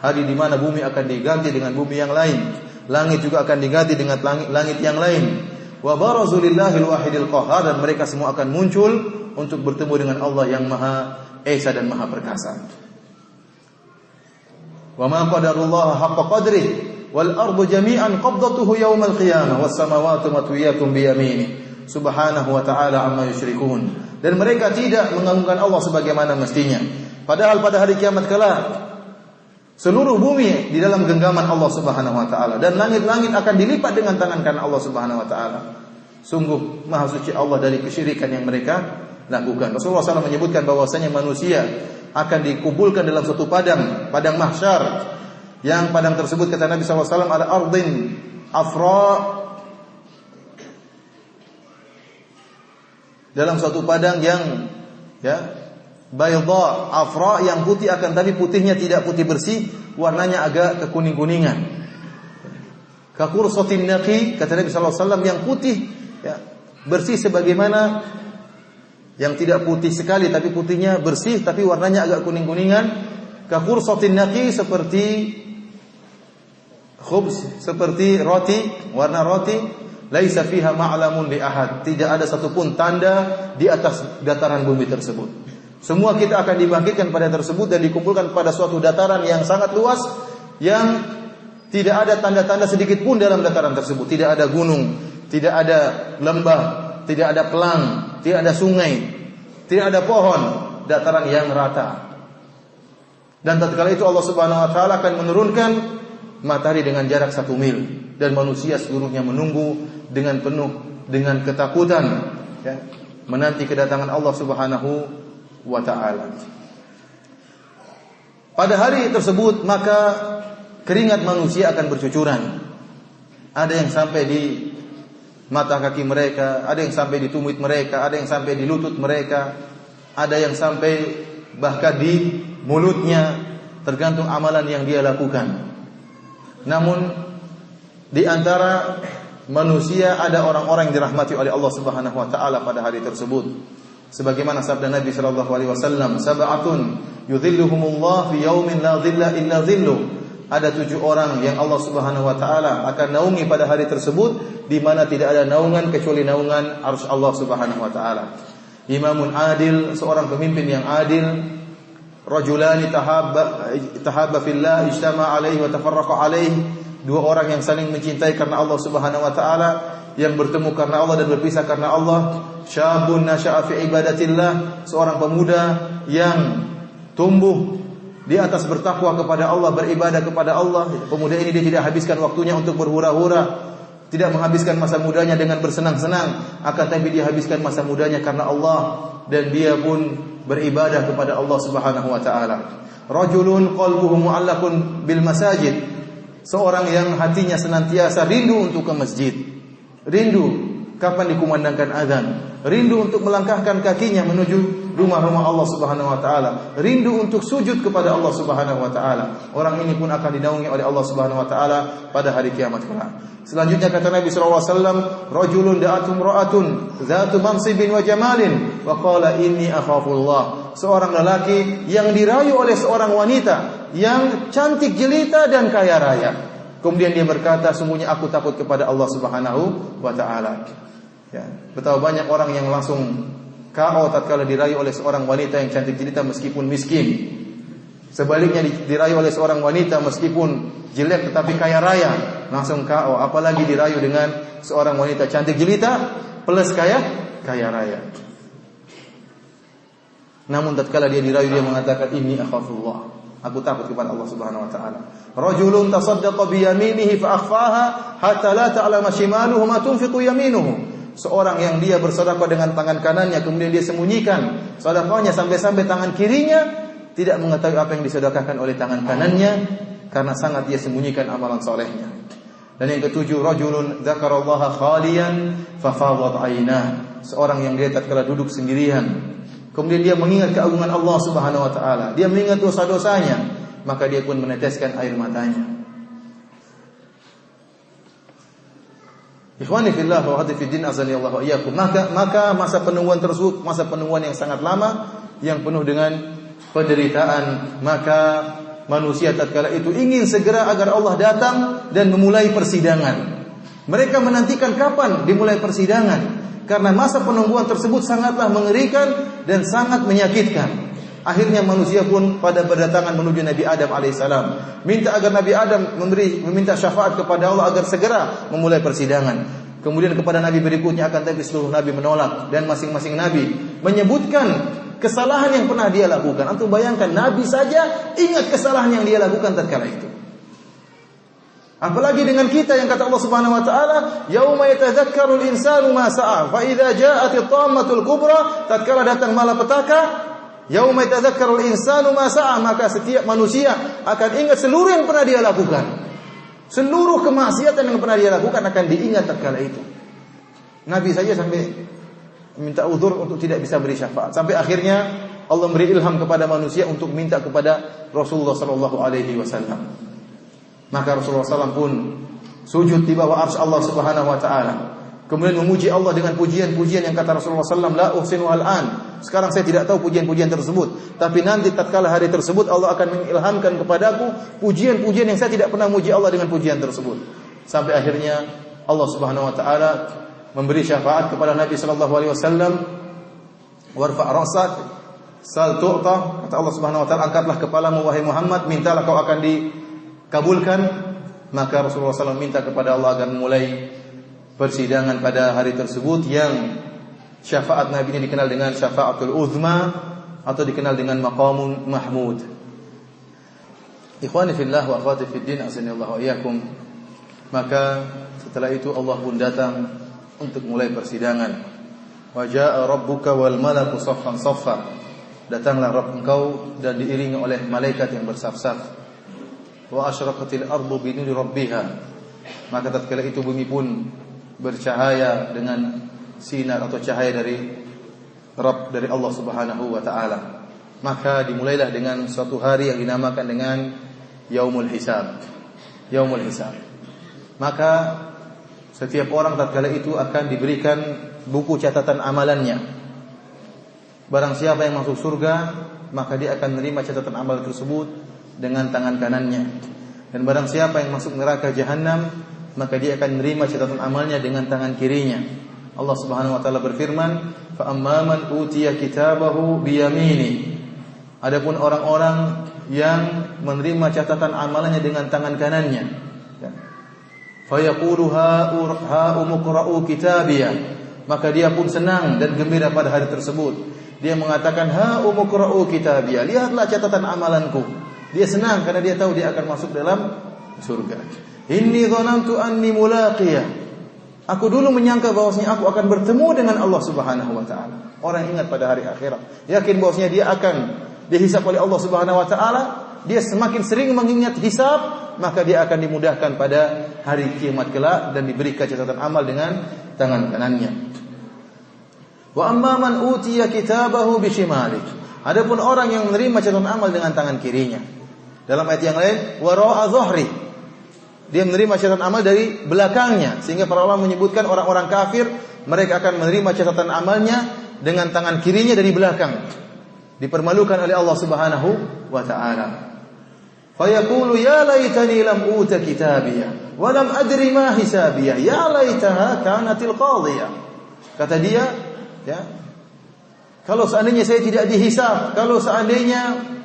Hari di mana bumi akan diganti dengan bumi yang lain, langit juga akan diganti dengan langit yang lain. Wa barazu lillahil wahidil qahhar, dan mereka semua akan muncul untuk bertemu dengan Allah yang Maha Esa dan Maha Perkasa. Wa ma qadarullaha haqqa qadrih wal ardu jami'an qabdatuhu yaumal qiyamah was samawati matwiyatun bi yaminihi subhanahu wa ta'ala amma yusyrikun. Dan mereka tidak mengagungkan Allah sebagaimana mestinya, padahal pada hari kiamat kelak seluruh bumi di dalam genggaman Allah Subhanahu wa taala, dan langit-langit akan dilipat dengan tangan kanan Allah Subhanahu wa taala. Sungguh maha suci Allah dari kesyirikan yang mereka lakukan. Rasulullah SAW menyebutkan bahwasanya manusia akan dikumpulkan dalam suatu padang mahsyar, yang padang tersebut kata Nabi SAW ada ardin afra, dalam suatu padang yang bayda afra, yang putih akan tapi putihnya tidak putih bersih, warnanya agak kekuning-kuningan. Kakursatin naqi, kata Nabi SAW, yang putih bersih sebagaimana yang tidak putih sekali tapi putihnya bersih tapi warnanya agak kuning-kuningan. Kakursatin naqi, seperti khubz, seperti roti, warna roti. Laisa fiha ma'lamun li ahad, tidak ada satupun tanda di atas dataran bumi tersebut. Semua kita akan dibangkitkan pada tersebut dan dikumpulkan pada suatu dataran yang sangat luas, yang tidak ada tanda-tanda sedikit pun dalam dataran tersebut. Tidak ada gunung, tidak ada lembah, tidak ada pelang, tidak ada sungai, tidak ada pohon, dataran yang rata. Dan tatkala itu Allah Subhanahu wa taala akan menurunkan matahari dengan jarak 1 mil, dan manusia seluruhnya menunggu dengan penuh dengan ketakutan, menanti kedatangan Allah Subhanahu wa taala. Pada hari tersebut maka keringat manusia akan bercucuran. Ada yang sampai di mata kaki mereka, ada yang sampai di tumit mereka, ada yang sampai di lutut mereka, ada yang sampai bahkan di mulutnya, tergantung amalan yang dia lakukan. Namun di antara manusia ada orang-orang yang dirahmati oleh Allah Subhanahu wa taala pada hari tersebut. Sebagaimana sabda Nabi sallallahu alaihi wasallam, sab'atun yudhilluhumullah fi yaumin la dhilla illa dhilluh. Ada 7 orang yang Allah Subhanahu wa taala akan naungi pada hari tersebut, di mana tidak ada naungan kecuali naungan arsy Allah Subhanahu wa taala. Imamun adil, seorang pemimpin yang adil, rajulani tahabba fillah ijtama alaihi wa tafarraqa alaihi, dua orang yang saling mencintai karena Allah Subhanahu wa taala, yang bertemu karena Allah dan berpisah karena Allah. Syabun nasya'a fi ibadatillah, seorang pemuda yang tumbuh di atas bertakwa kepada Allah, beribadah kepada Allah. Pemuda ini dia tidak habiskan waktunya untuk berhura-hura, tidak menghabiskan masa mudanya dengan bersenang-senang, akan tapi dia habiskan masa mudanya karena Allah, dan dia pun beribadah kepada Allah Subhanahu wa taala. Rajulun qalbuhu mu'allaqun bil masajid, seorang yang hatinya senantiasa rindu untuk ke masjid, rindu kapan dikumandangkan azan, rindu untuk melangkahkan kakinya menuju rumah-rumah Allah Subhanahu wa taala, rindu untuk sujud kepada Allah Subhanahu wa taala. Orang ini pun akan dinaungi oleh Allah Subhanahu wa taala pada hari kiamat kelak. Selanjutnya kata Nabi sallallahu alaihi wasallam, rajulun da'atum ra'atun dzatu mansibin wa jamalin wa qala inni akhafullah, seorang lelaki yang dirayu oleh seorang wanita yang cantik jelita dan kaya raya. Kemudian dia berkata, sungguhnya aku takut kepada Allah Subhanahu wa taala. Ya, betapa banyak orang yang langsung KO tatkala dirayu oleh seorang wanita yang cantik jelita meskipun miskin. Sebaliknya dirayu oleh seorang wanita meskipun jelek tetapi kaya raya, langsung KO. Apalagi dirayu dengan seorang wanita cantik jelita plus kaya raya. Namun tatkala dia dirayu, dia mengatakan inni akhafullah, aku takut kepada Allah Subhanahu wa taala. Rajulun tasaddaqa bi yaminihi fa akhfaha hatta la ta'lama shimaluhu ma tunfiqu yaminuhu, seorang yang dia bersedekah dengan tangan kanannya, kemudian dia sembunyikan sedekahnya sampai-sampai tangan kirinya tidak mengetahui apa yang disedekahkan oleh tangan kanannya, karena sangat dia sembunyikan amalan solehnya. Dan yang ketujuh, rajulun dzakarallaha khaliyan fa fadat aynah, seorang yang dia tatkala duduk sendirian, kemudian dia mengingat keagungan Allah Subhanahu wa taala, dia mengingat dosa-dosanya, maka dia pun meneteskan air matanya. Ikhwani fillah wa hadi fiddin azani Allah wa iyyakum. Maka masa penungguan tersebut, masa penungguan yang sangat lama, yang penuh dengan penderitaan. Maka manusia tatkala itu ingin segera agar Allah datang dan memulai persidangan. Mereka menantikan kapan dimulai persidangan, karena masa penungguan tersebut sangatlah mengerikan dan sangat menyakitkan. Akhirnya manusia pun pada berdatangan menuju Nabi Adam alaihissalam, minta agar Nabi Adam meminta syafaat kepada Allah agar segera memulai persidangan. Kemudian kepada Nabi berikutnya, akan tapi seluruh Nabi menolak, dan masing-masing Nabi menyebutkan kesalahan yang pernah dia lakukan. Antum bayangkan, Nabi saja ingat kesalahan yang dia lakukan tatkala itu. Apalagi dengan kita yang kata Allah Subhanahu wa taala, yauma yatadzakkarul insanu ma sa'a fa idza ja'atit tammatul kubra, tatkala datang malapetaka, yauma yatadzakkarul insanu ma sa'a, maka setiap manusia akan ingat seluruh yang pernah dia lakukan. Seluruh kemaksiatan yang pernah dia lakukan akan diingat tatkala itu. Nabi saja sampai minta uzur untuk tidak bisa beri syafaat. Sampai akhirnya Allah beri ilham kepada manusia untuk minta kepada Rasulullah sallallahu alaihi wasallam. Maka Rasulullah SAW pun sujud di bawah arsy Allah Subhanahu wa taala. Kemudian memuji Allah dengan pujian-pujian yang kata Rasulullah SAW, la uhsinu al-an. Sekarang saya tidak tahu pujian-pujian tersebut, tapi nanti tatkala hari tersebut Allah akan mengilhamkan kepadaku pujian-pujian yang saya tidak pernah muji Allah dengan pujian tersebut. Sampai akhirnya Allah Subhanahu wa taala memberi syafaat kepada Nabi sallallahu alaihi wasallam, warfa' ra'sak sal tu'ta, kata Allah Subhanahu wa taala, angkatlah kepalamu wahai Muhammad, mintalah kau akan dikabulkan. Maka Rasulullah SAW minta kepada Allah agar memulai persidangan pada hari tersebut, yang syafaat Nabi ini dikenal dengan syafaatul uzma atau dikenal dengan maqamun mahmud. Ikhwani fillah wa akhwati fiddin azanillahu wa iyyakum. Maka setelah itu Allah pun datang untuk mulai persidangan. Wa jaa rabbuka wal malaku saffan saffa. Datanglah Rabb engkau dan diiringi oleh malaikat yang bersaf-saf. Wa asyraqatil ardu bi nuri rabbiha. Maka tatkala itu bumi pun bercahaya dengan sinar atau cahaya dari Rabb, dari Allah Subhanahu wa taala. Maka dimulailah dengan suatu hari yang dinamakan dengan Yaumul Hisab. Yaumul Hisab. Maka setiap orang tatkala itu akan diberikan buku catatan amalannya. Barang siapa yang masuk surga, maka dia akan menerima catatan amal tersebut dengan tangan kanannya. Dan barang siapa yang masuk neraka jahanam, maka dia akan menerima catatan amalnya dengan tangan kirinya. Allah Subhanahu wa taala berfirman, "Fa amman utiya kitabahu bi yamini." Adapun orang-orang yang menerima catatan amalannya dengan tangan kanannya, ya. Fayaqulu ha'umqra'u kitabiyah, maka dia pun senang dan gembira pada hari tersebut. Dia mengatakan ha'umqra'u kitabiyah, lihatlah catatan amalanku. Dia senang karena dia tahu dia akan masuk dalam surga. Inni dhanantu anni mulaqiyah, aku dulu menyangka bahwasanya aku akan bertemu dengan Allah Subhanahu wa taala. Orang ingat pada hari akhirat, yakin bahwasanya dia akan dihisab oleh Allah Subhanahu wa taala, dia semakin sering mengingat hisab, maka dia akan dimudahkan pada hari kiamat kelak dan diberikan catatan amal dengan tangan kanannya. Wa amma man utiya kitabahu bishimalik, adapun orang yang menerima catatan amal dengan tangan kirinya. Dalam ayat yang lain, wara'a dhahri, dia menerima catatan amal dari belakangnya, sehingga para ulama menyebutkan orang-orang kafir mereka akan menerima catatan amalnya dengan tangan kirinya dari belakang. Dipermalukan oleh Allah Subhanahu wa taala. Fa yaqulu ya laitani lam uta kitabiyya wa lam adri ma hisabiyya ya laitaha kanatil qadhiyah. Kata dia, ya, kalau seandainya saya tidak dihisab, kalau seandainya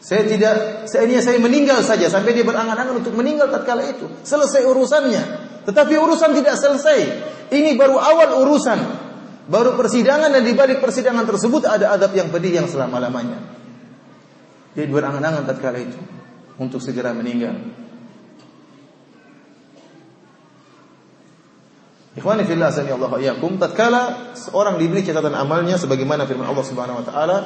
saya meninggal saja, sampai dia berangan-angan untuk meninggal tatkala itu, selesai urusannya. Tetapi urusan tidak selesai. Ini baru awal urusan. Baru persidangan, dan di balik persidangan tersebut ada adab yang pedih yang selama-lamanya. Dia berangan-angan tatkala itu untuk segera meninggal. Ikhwani fillah azanillahu wa iyyakum, tatkala seorang diberi catatan amalnya sebagaimana firman Allah Subhanahu wa taala,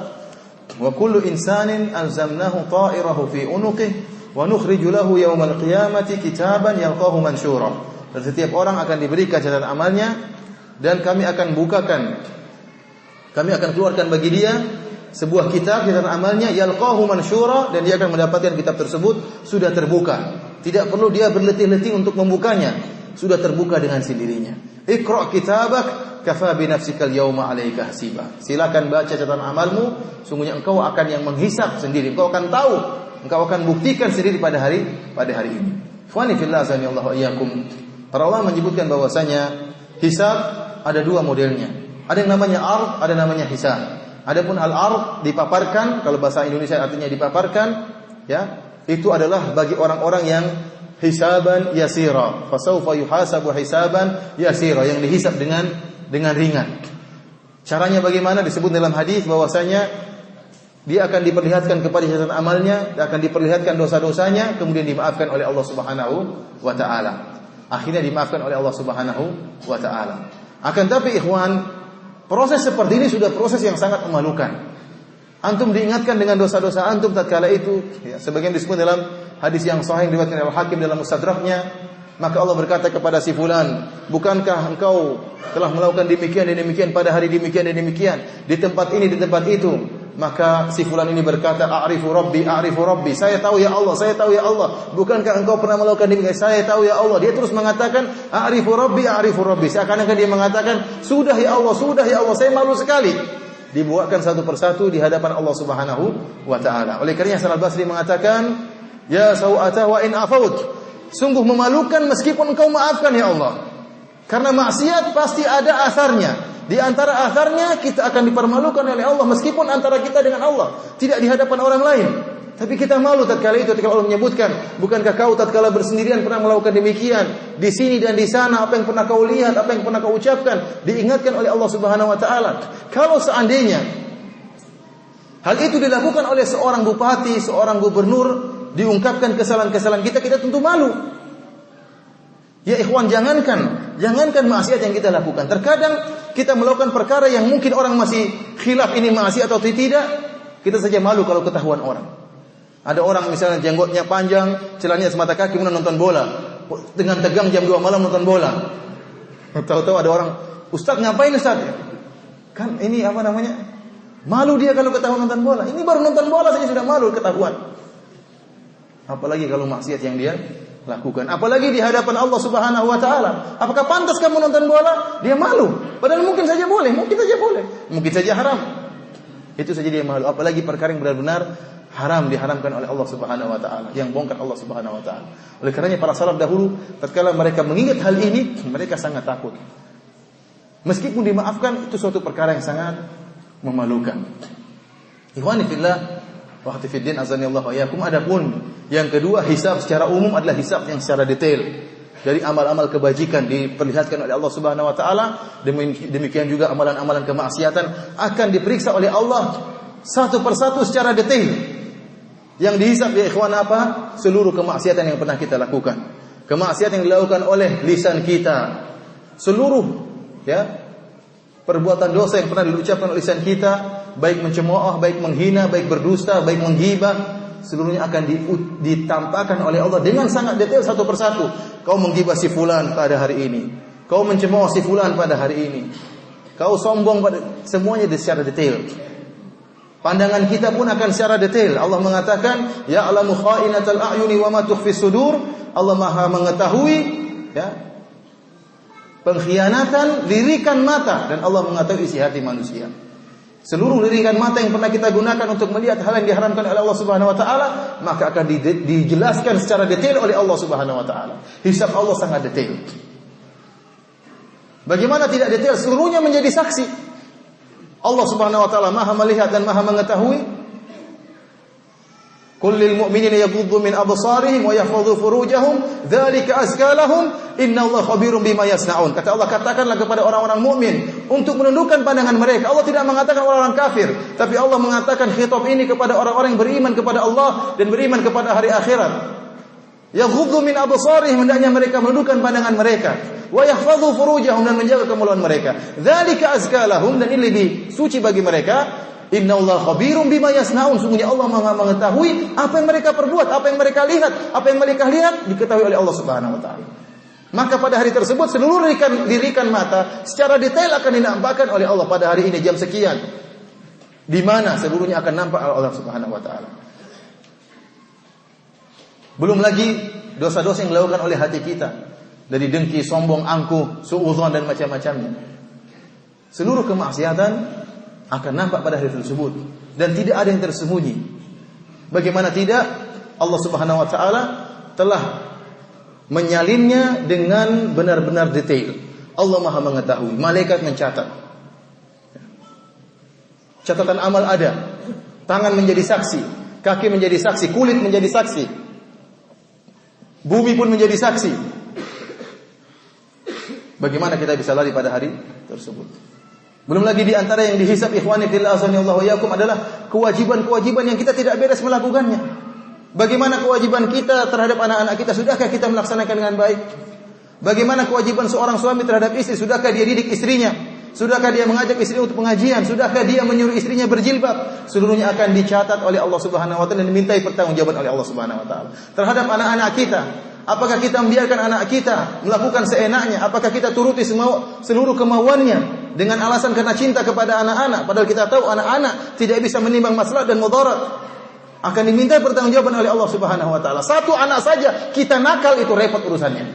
wa kullu insanin alzamnahu ta'irahu fi unuqihi wa nukhriju lahu yaumal qiyamati kitaban yalqahu mansyura. Dan setiap orang akan diberikan catatan amalnya, dan kami akan keluarkan bagi dia sebuah kitab catatan amalnya yalqahu mansyura, dan dia akan mendapatkan kitab tersebut sudah terbuka. Tidak perlu dia berletih-letih untuk membukanya, sudah terbuka dengan sendirinya. Iqra' kitabak kafa bi nafsikal yauma 'alaika hasiba. Silakan baca catatan amalmu, sungguhnya engkau akan yang menghisab sendiri. Engkau akan tahu, engkau akan buktikan sendiri pada hari ini. Ikhwani fillah azanillahu wa iyyakum. Para ulama menyebutkan bahwasanya hisab ada dua modelnya. Ada yang namanya ard, ada namanya hisab. Adapun al-ard dipaparkan, kalau bahasa Indonesia artinya dipaparkan, ya, itu adalah bagi orang-orang yang hisaban yasira. Fasawfa yuhasabu hisaban yasira, yang dihisab dengan ringan. Caranya bagaimana? Disebut dalam hadis bahwasanya dia akan diperlihatkan kepada catatan amalnya, akan diperlihatkan dosa-dosanya, kemudian dimaafkan oleh Allah Subhanahu wa taala. Akhirnya dimaafkan oleh Allah Subhanahu wa taala. Akan tapi ikhwan, proses seperti ini sudah proses yang sangat memalukan. Antum diingatkan dengan dosa-dosa antum tatkala itu, ya, sebagian disebut dalam hadis yang sahih diriwayatkan oleh Al-Hakim dalam Mustadraknya, maka Allah berkata kepada si fulan, bukankah engkau telah melakukan demikian dan demikian pada hari demikian dan demikian di tempat ini, di tempat itu? Maka si fulan ini berkata, a'rifu rabbi, saya tahu ya Allah, saya tahu ya Allah. Bukankah engkau pernah melakukan demikian? Saya tahu ya Allah. Dia terus mengatakan, a'rifu rabbi. Seakan-akan dia mengatakan, sudah ya Allah, saya malu sekali. Dibuatkan satu persatu di hadapan Allah Subhanahu wa taala. Oleh karenanya Hasan Al-Basri mengatakan, ya sawata wa in afaut, sungguh memalukan meskipun engkau maafkan ya Allah. Karena maksiat pasti ada asarnya. Di antara asarnya kita akan dipermalukan oleh Allah meskipun antara kita dengan Allah, tidak di hadapan orang lain. Tapi kita malu tatkala itu, tatkala Allah menyebutkan, bukankah kau tatkala bersendirian pernah melakukan demikian? Di sini dan di sana, apa yang pernah kau lihat, apa yang pernah kau ucapkan, diingatkan oleh Allah Subhanahu wa taala. Kalau seandainya hal itu dilakukan oleh seorang bupati, seorang gubernur, diungkapkan kesalahan-kesalahan kita tentu malu. Ya ikhwan, jangankan maksiat yang kita lakukan. Terkadang kita melakukan perkara yang mungkin orang masih khilaf ini maksiat atau tidak, kita saja malu kalau ketahuan orang. Ada orang misalnya jenggotnya panjang, celananya semata kaki, kemudian nonton bola. Dengan tegang jam 2 malam nonton bola. Tahu-tahu ada orang, Ustaz ngapain Ustaz? Kan ini apa namanya? Malu dia kalau ketahuan nonton bola. Ini baru nonton bola saja sudah malu ketahuan. Apalagi kalau maksiat yang dia lakukan. Apalagi di hadapan Allah Subhanahu wa taala. Apakah pantas kamu nonton bola? Dia malu. Padahal mungkin saja boleh. Mungkin saja haram. Itu saja dia malu. Apalagi perkara yang benar-benar haram, diharamkan oleh Allah Subhanahu wa taala, yang bongkar Allah Subhanahu wa taala. Oleh karenanya para salaf dahulu tatkala mereka mengingat hal ini, mereka sangat takut. Meskipun dimaafkan, itu suatu perkara yang sangat memalukan. Ikhwani fillah wa fiddin azanillahu wa iyyakum. Adapun yang kedua, hisab secara umum adalah hisab yang secara detail. Dari amal-amal kebajikan diperlihatkan oleh Allah Subhanahu wa taala, demikian juga amalan-amalan kemaksiatan akan diperiksa oleh Allah satu persatu secara detail. Yang dihisab ya ikhwan apa? Seluruh kemaksiatan yang pernah kita lakukan. Kemaksiatan yang dilakukan oleh lisan kita. Seluruh ya perbuatan dosa yang pernah diucapkan oleh lisan kita, baik mencemooh, baik menghina, baik berdusta, baik menggibah, seluruhnya akan ditampakkan oleh Allah dengan sangat detail satu persatu. Kau menggibah si fulan pada hari ini, kau mencemooh si fulan pada hari ini, kau sombong pada, semuanya secara detail. Pandangan kita pun akan secara detail. Allah mengatakan, ya'lamu kha'inatal a'yuni wa ma tukhfis sudur. Allah Maha mengetahui ya pengkhianatan lirikan mata, dan Allah mengetahui isi hati manusia. Seluruh lirikan mata yang pernah kita gunakan untuk melihat hal yang diharamkan oleh Allah Subhanahu wa taala, maka akan dijelaskan secara detail oleh Allah Subhanahu wa taala. Hisab Allah sangat detail. Bagaimana tidak detail? Seluruhnya menjadi saksi. Allah Subhanahu wa taala Maha melihat dan Maha mengetahui. Kullil mu'minina yaghuddu min absarihim wa yahfadhu furujahum, dzalika azka lahum, innallaha khabirum bima yasnaun. Kata Allah, katakanlah kepada orang-orang mukmin untuk menundukkan pandangan mereka. Allah tidak mengatakan orang-orang kafir, tapi Allah mengatakan khitab ini kepada orang-orang yang beriman kepada Allah dan beriman kepada hari akhirat. Yaghuddu min absarihim, hendaknya mereka menundukkan pandangan mereka. Wa yahfadhu furujahum, dan menjaga kemaluan mereka. Dzalika azka lahum, dan ini lebih suci bagi mereka. Innallaha khabirum bima yasnaun, sungguhnya Allah Maha mengetahui apa yang mereka perbuat, apa yang mereka lihat, apa yang mereka lihat diketahui oleh Allah Subhanahu wa taala. Maka pada hari tersebut seluruh lirikan mata secara detail akan dinampakkan oleh Allah pada hari ini jam sekian. Di mana seluruhnya akan nampak oleh Allah Subhanahu wa taala. Belum lagi dosa-dosa yang dilakukan oleh hati kita, dari dengki, sombong, angkuh, suudzon dan macam-macamnya. Seluruh kemaksiatan akan nampak pada hari tersebut, dan tidak ada yang tersembunyi. Bagaimana tidak? Allah Subhanahu wa taala telah menyalinnya dengan benar-benar detail. Allah Maha mengetahui, malaikat mencatat. Catatan amal ada, tangan menjadi saksi, kaki menjadi saksi, kulit menjadi saksi, bumi pun menjadi saksi. Bagaimana kita bisa lari pada hari tersebut? Belum lagi di antara yang dihisab ikhwani fillah azanillahu wa iyyakum adalah kewajiban-kewajiban yang kita tidak beres melakukannya. Bagaimana kewajiban kita terhadap anak-anak kita? Sudahkah kita melaksanakan dengan baik? Bagaimana kewajiban seorang suami terhadap istri? Sudahkah dia didik istrinya? Sudahkah dia mengajak istrinya untuk pengajian? Sudahkah dia menyuruh istrinya berjilbab? Seluruhnya akan dicatat oleh Allah Subhanahu wa taala dan dimintai pertanggungjawaban oleh Allah Subhanahu wa taala. Terhadap anak-anak kita, apakah kita membiarkan anak kita melakukan seenaknya? Apakah kita turuti seluruh kemauannya dengan alasan karena cinta kepada anak-anak? Padahal kita tahu anak-anak tidak bisa menimbang maslahat dan mudarat. Akan diminta pertanggungjawaban oleh Allah Subhanahu wa taala. Satu anak saja kita nakal, itu repot urusannya.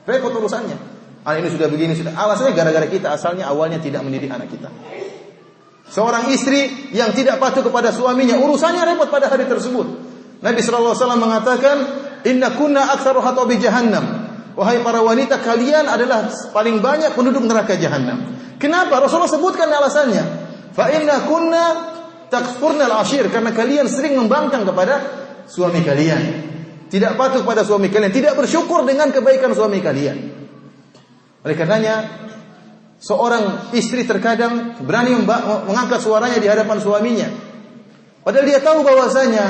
Repot urusannya. Anak ini sudah begini, sudah. Alasannya gara-gara kita asalnya awalnya tidak mendidik anak kita. Seorang istri yang tidak patuh kepada suaminya, urusannya repot pada hari tersebut. Nabi sallallahu alaihi wasallam mengatakan, "Inna kunna aktsaru hatabi jahannam." Wahai para wanita, kalian adalah paling banyak penduduk neraka jahanam. Kenapa? Rasulullah sebutkan alasannya. Fa inna kunna takfurnal ashir, karena kalian sering membangkang kepada suami kalian. Tidak patuh pada suami kalian, tidak bersyukur dengan kebaikan suami kalian. Oleh karenanya, seorang istri terkadang berani mengangkat suaranya di hadapan suaminya. Padahal dia tahu bahwasanya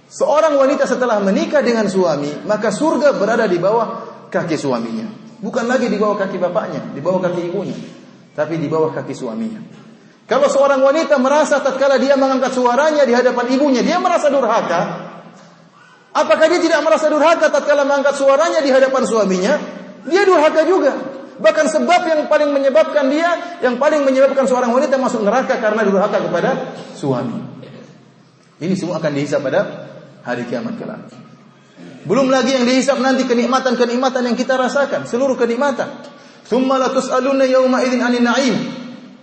seorang wanita setelah menikah dengan suami, maka surga berada di bawah kaki suaminya. Bukan lagi di bawah kaki bapaknya, di bawah kaki ibunya, tapi di bawah kaki suaminya. Kalau seorang wanita merasa tatkala dia mengangkat suaranya di hadapan ibunya, dia merasa durhaka. Apakah dia tidak merasa durhaka tatkala mengangkat suaranya di hadapan suaminya? Dia durhaka juga. Bahkan sebab yang paling menyebabkan seorang wanita masuk neraka karena durhaka kepada suami. Ini semua akan dihisab pada hari kiamat kelak. Belum lagi yang dihisab nanti kenikmatan-kenikmatan yang kita rasakan, seluruh kenikmatan. Tsumma latus'aluna yauma idzin 'anil na'im.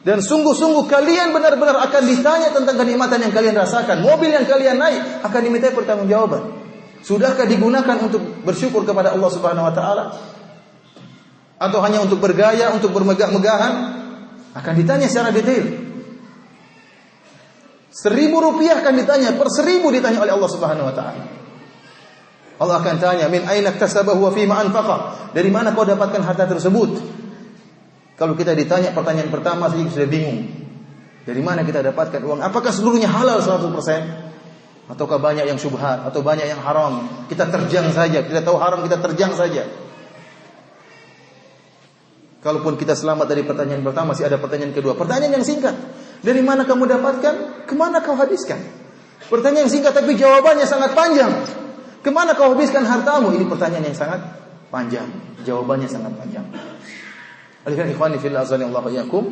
Dan sungguh-sungguh kalian benar-benar akan ditanya tentang kenikmatan yang kalian rasakan. Mobil yang kalian naik akan dimintai pertanggungjawaban. Sudahkah digunakan untuk bersyukur kepada Allah Subhanahu wa taala? Atau hanya untuk bergaya, untuk bermegah-megahan? Akan ditanya secara detail. Rp1.000 akan ditanya, per 1.000 ditanya oleh Allah Subhanahu wa taala. Allah akan tanya, min aina iktasabahu wa fima anfaqa? Dari mana kau dapatkan harta tersebut? Kalau kita ditanya pertanyaan pertama saja sudah bingung. Dari mana kita dapatkan uang? Apakah seluruhnya halal 100%? Ataukah banyak yang syubhat atau banyak yang haram? Kita terjang saja, kita tahu haram kita terjang saja. Kalaupun kita selamat dari pertanyaan pertama, masih ada pertanyaan kedua. Pertanyaan yang singkat. Dari mana kamu dapatkan? Kemana kau habiskan? Pertanyaan yang singkat tapi jawabannya sangat panjang. Kemana kau habiskan hartamu? Ini pertanyaan yang sangat panjang. Jawabannya sangat panjang. Oleh karena ikhwani fillah azanillahu iyyakum,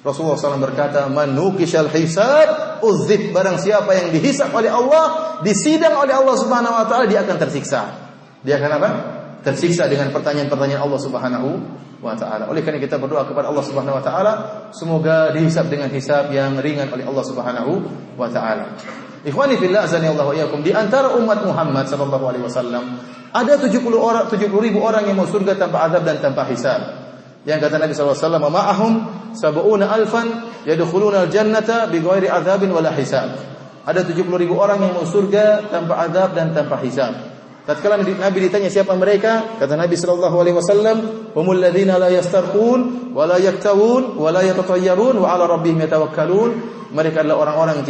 Rasulullah SAW berkata, "Man nuqishal hisab uzib." Barang siapa yang dihisab oleh Allah, disidang oleh Allah Subhanahu wa taala, dia akan tersiksa. Dia akan apa? Tersiksa dengan pertanyaan-pertanyaan Allah Subhanahu wa taala. Oleh karena kita berdoa kepada Allah Subhanahu wa taala, semoga dihisab dengan hisab yang ringan oleh Allah Subhanahu wa taala. Ikhwani fillah azanillahu iyyakum, di antara umat Muhammad sallallahu alaihi wasallam ada 70.000 orang yang mau surga tanpa azab dan tanpa hisab. Yang kata Nabi sallallahu alaihi wasallam, "Ma'ahum sab'una alfan yadkhuluna al-jannata bighairi adzabin wala hisab." Ada 70.000 orang yang mau surga tanpa azab dan tanpa hisab. Tatkala Nabi ditanya siapa mereka, kata Nabi sallallahu alaihi wasallam, "Humul ladzina la yastarqun wa la yaktawun wa la yatatayyarun wa 'ala rabbihim yatawakkalun." Mereka adalah orang-orang yang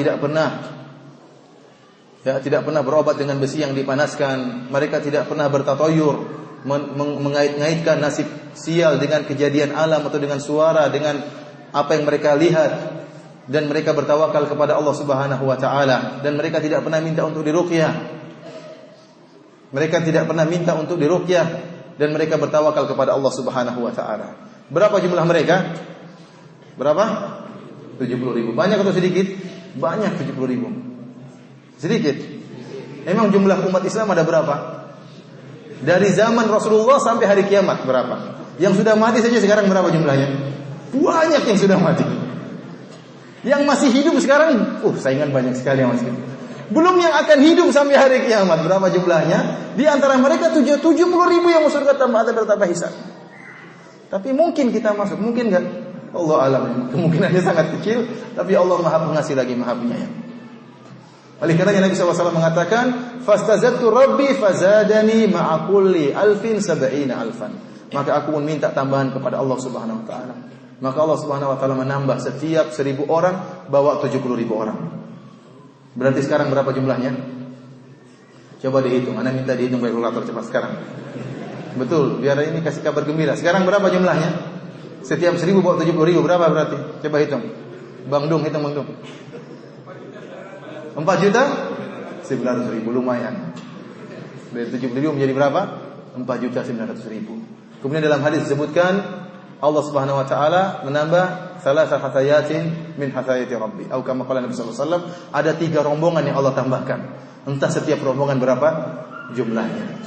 tidak pernah berobat dengan besi yang dipanaskan. Mereka tidak pernah bertatoyur, mengait-ngaitkan nasib sial dengan kejadian alam atau dengan suara, dengan apa yang mereka lihat, dan mereka bertawakal kepada Allah Subhanahu wa taala, dan mereka tidak pernah minta untuk diruqyah. Mereka tidak pernah minta untuk diruqyah dan mereka bertawakal kepada Allah Subhanahu wa taala. Berapa jumlah mereka? Berapa? 70.000. Banyak atau sedikit? Banyak 70.000. Sedikit. Emang jumlah umat Islam ada berapa? Dari zaman Rasulullah sampai hari kiamat berapa? Yang sudah mati saja sekarang berapa jumlahnya? Banyak yang sudah mati. Yang masih hidup sekarang, saingan banyak sekali yang masih hidup. Belum yang akan hidup sampai hari kiamat, berapa jumlahnya? Di antara mereka 70.000 yang masuk surga tanpa azab dan tanpa hisab. Tapi mungkin kita masuk, mungkin enggak? Allah alam. Kemungkinannya sangat kecil, tapi Allah Maha Pengasih lagi Maha Penyayang. Oleh karenanya Nabi SAW mengatakan, "Fastazadtu Rabbi fazadani ma'a kulli alfin sab'ina alfan." Maka aku pun minta tambahan kepada Allah Subhanahu wa taala. Maka Allah Subhanahu wa taala menambah setiap 1.000 orang bawa 70.000 orang. Berarti sekarang berapa jumlahnya? Coba dihitung. Anda minta dihitung kalkulator cepat sekarang. Betul, biar ini kasih kabar gembira. Sekarang berapa jumlahnya? Setiap 1.000 bawa 70.000, berapa berarti? Coba hitung. Bang Dung, hitung Bang Dung. 4.900.000, lumayan. Dari 70.000 menjadi berapa? 4.900.000. Kemudian dalam hadis disebutkan Allah Subhanahu wa taala menambah salasa hasayatin min hasayati rabbi. Atau kama qala Nabi sallallahu alaihi wasallam, ada 3 rombongan yang Allah tambahkan. Entah setiap rombongan berapa jumlahnya.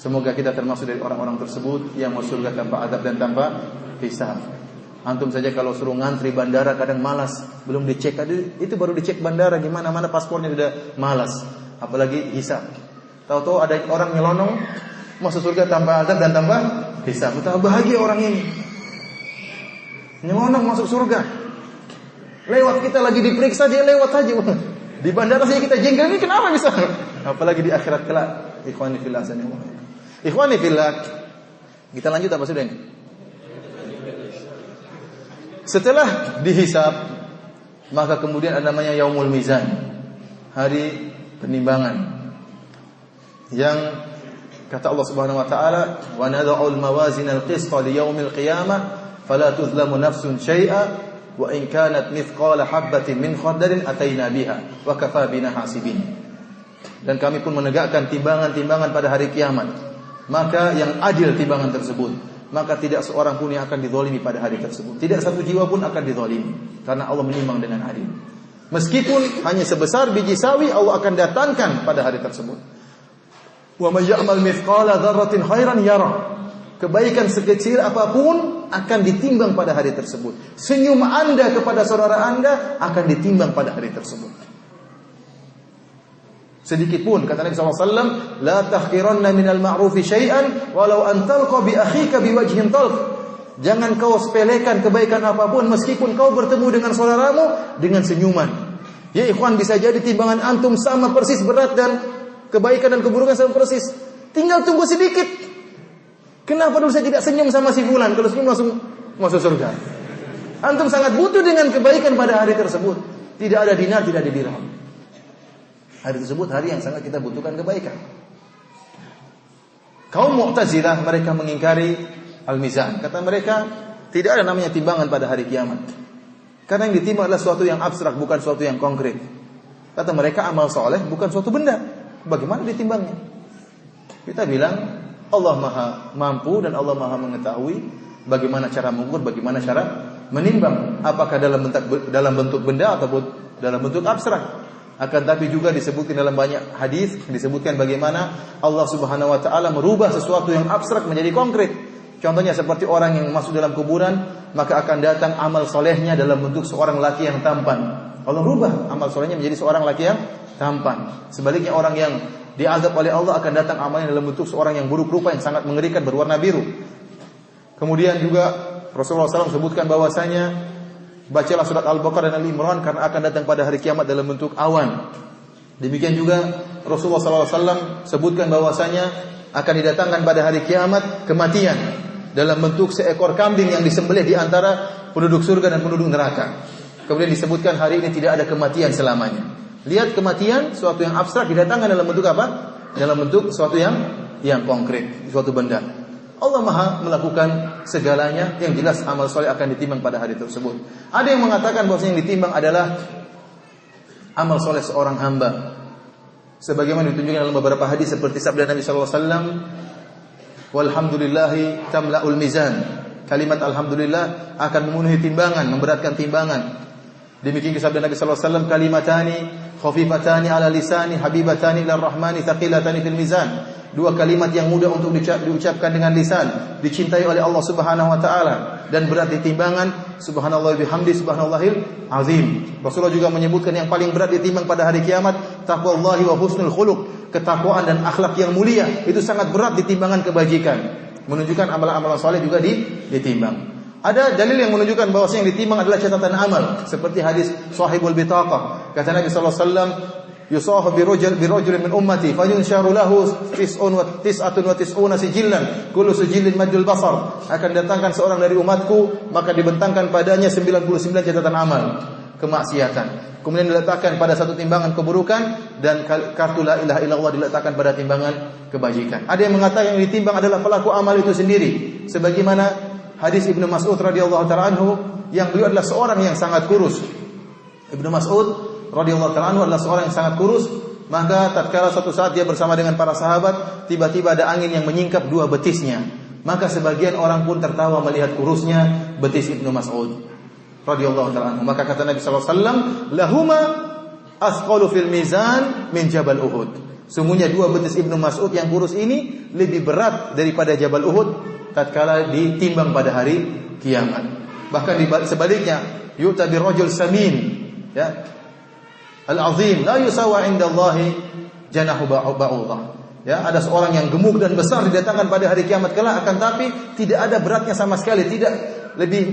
Semoga kita termasuk dari orang-orang tersebut yang masuk surga tanpa azab dan tanpa hisab. Antum saja kalau suruh ngantri bandara kadang malas, belum dicek, itu baru dicek bandara gimana, mana paspornya sudah malas, apalagi hisab. Tahu-tahu ada orang nyelonong masuk surga tanpa azab dan tanpa hisab. Betapa bahagia orang ini. Nyelonong masuk surga. Lewat kita lagi diperiksa, dia lewat saja. Di bandara saja kita jengkel, ini kenapa bisa? Apalagi di akhirat kelak. Ikhwani fillah sanillah. Ikhwani fillah. Kita lanjut apa sudah ini? Setelah dihisab, maka kemudian ada namanya Yaumul Mizan, hari penimbangan. Yang kata Allah Subhanahu wa taala, "Wa nad'ul mawazin al-qista li yaumil qiyamah, fala tuzlamu nafsun syai'a, wa in kanat mithqala habatin min khardalin ataina biha, wa kafa bina hasibin." Dan kami pun menegakkan timbangan-timbangan pada hari kiamat. Maka yang adil timbangan tersebut. Maka tidak seorang pun yang akan dizalimi pada hari tersebut. Tidak satu jiwa pun akan dizalimi. Karena Allah menimbang dengan adil. Meskipun hanya sebesar biji sawi, Allah akan datangkan pada hari tersebut. Wa may ya'mal mithqala dzarratin khairan yara. Kebaikan sekecil apapun akan ditimbang pada hari tersebut. Senyum Anda kepada saudara Anda akan ditimbang pada hari tersebut. Sedikit pun, kata Nabi SAW, la tahqiranna minal ma'rufi syai'an walau an talqa bi akhika biwajhin talq. Jangan kau sepelekan kebaikan apapun meskipun kau bertemu dengan saudaramu dengan senyuman. Ya ikhwan, bisa jadi timbangan antum sama persis berat dan kebaikan dan keburukan sama persis. Tinggal tunggu sedikit. Kenapa dulu saya tidak senyum sama si fulan? Kalau senyum langsung masuk surga. Antum sangat butuh dengan kebaikan pada hari tersebut. Tidak ada dinar, tidak ada dirham. Hari tersebut hari yang sangat kita butuhkan kebaikan. Kaum Mu'tazilah mereka mengingkari al-mizan. Kata mereka, tidak ada namanya timbangan pada hari kiamat. Karena yang ditimbang adalah sesuatu yang abstrak, bukan sesuatu yang konkret. Kata mereka, amal soleh bukan suatu benda. Bagaimana ditimbangnya? Kita bilang, Allah maha mampu dan Allah maha mengetahui bagaimana cara mengukur, bagaimana cara menimbang. Apakah dalam bentuk benda ataupun dalam bentuk abstrak. Akan tapi juga disebutkan dalam banyak hadis, disebutkan bagaimana Allah Subhanahu wa taala merubah sesuatu yang abstrak menjadi konkret. Contohnya seperti orang yang masuk dalam kuburan, maka akan datang amal solehnya dalam bentuk seorang laki yang tampan. Allah rubah amal solehnya menjadi seorang laki yang tampan. Sebaliknya orang yang diazab oleh Allah akan datang amalnya dalam bentuk seorang yang buruk rupa, yang sangat mengerikan, berwarna biru. Kemudian juga Rasulullah SAW sebutkan bahwasanya bacalah surat Al-Baqarah dan Al-Imran karena akan datang pada hari kiamat dalam bentuk awan. Demikian juga Rasulullah SAW sebutkan bahwasanya akan didatangkan pada hari kiamat kematian dalam bentuk seekor kambing yang disembelih di antara penduduk surga dan penduduk neraka. Kemudian disebutkan hari ini tidak ada kematian selamanya. Lihat, kematian suatu yang abstrak didatangkan dalam bentuk apa? Dalam bentuk suatu yang konkret, suatu benda. Allah maha melakukan segalanya. Yang jelas amal soleh akan ditimbang pada hari tersebut. Ada yang mengatakan bahwa yang ditimbang adalah amal soleh seorang hamba, sebagaimana ditunjukkan dalam beberapa hadis seperti sabda Nabi sallallahu alaihi wasallam, walhamdulillahi tamla'ul mizan. Kalimat alhamdulillah akan memenuhi timbangan, memberatkan timbangan. Demikian sabda Nabi sallallahu alaihi wasallam, kalimatani khafifatani ala lisani habibatani ilar rahmani thaqilatani fil mizan. Dua kalimat yang mudah untuk diucapkan dengan lisan, dicintai oleh Allah Subhanahu wa taala dan berat di timbangan. Subhanallah bihamdi subhanallahil azim. Rasulullah juga menyebutkan yang paling berat ditimbang pada hari kiamat taqwallahi wa husnul khuluq, ketakwaan dan akhlak yang mulia. Itu sangat berat di timbangan kebajikan. Menunjukkan amalan-amalan saleh juga ditimbang. Ada dalil yang menunjukkan bahwa yang ditimbang adalah catatan amal, seperti hadis Shahibul Bitaqah. Kata Nabi sallallahu alaihi wasallam, yusahu birajulin min ummati fayunsharu lahu 99 sijillan kullu sijillin madul basar. Akan datangkan seorang dari umatku, maka dibentangkan padanya 99 catatan amal kemaksiatan. Kemudian diletakkan pada satu timbangan keburukan, dan kartu la ilaha illallah diletakkan pada timbangan kebajikan. Ada yang mengatakan yang ditimbang adalah pelaku amal itu sendiri, sebagaimana hadis Ibnu Mas'ud radhiyallahu ta'ala anhu, yang beliau adalah seorang yang sangat kurus. Ibnu Mas'ud radhiyallahu ta'ala anhu adalah seorang yang sangat kurus. Maka tatkala suatu saat dia bersama dengan para sahabat, tiba-tiba ada angin yang menyingkap dua betisnya. Maka sebagian orang pun tertawa melihat kurusnya betis Ibnu Mas'ud radhiyallahu ta'ala anhu. Maka kata Nabi sallallahu alaihi wasallam, lahuma asqalu fil mizan min Jabal Uhud. Sungguhnya dua betis Ibnu Mas'ud yang kurus ini lebih berat daripada Jabal Uhud tatkala ditimbang pada hari kiamat. Bahkan sebaliknya, yu'ta birrajul samin, ya, al-azim la yusawa 'inda Allahi janahu ba'udah. Ya, ada seorang yang gemuk dan besar didatangkan pada hari kiamat kelak, akan tapi tidak ada beratnya sama sekali,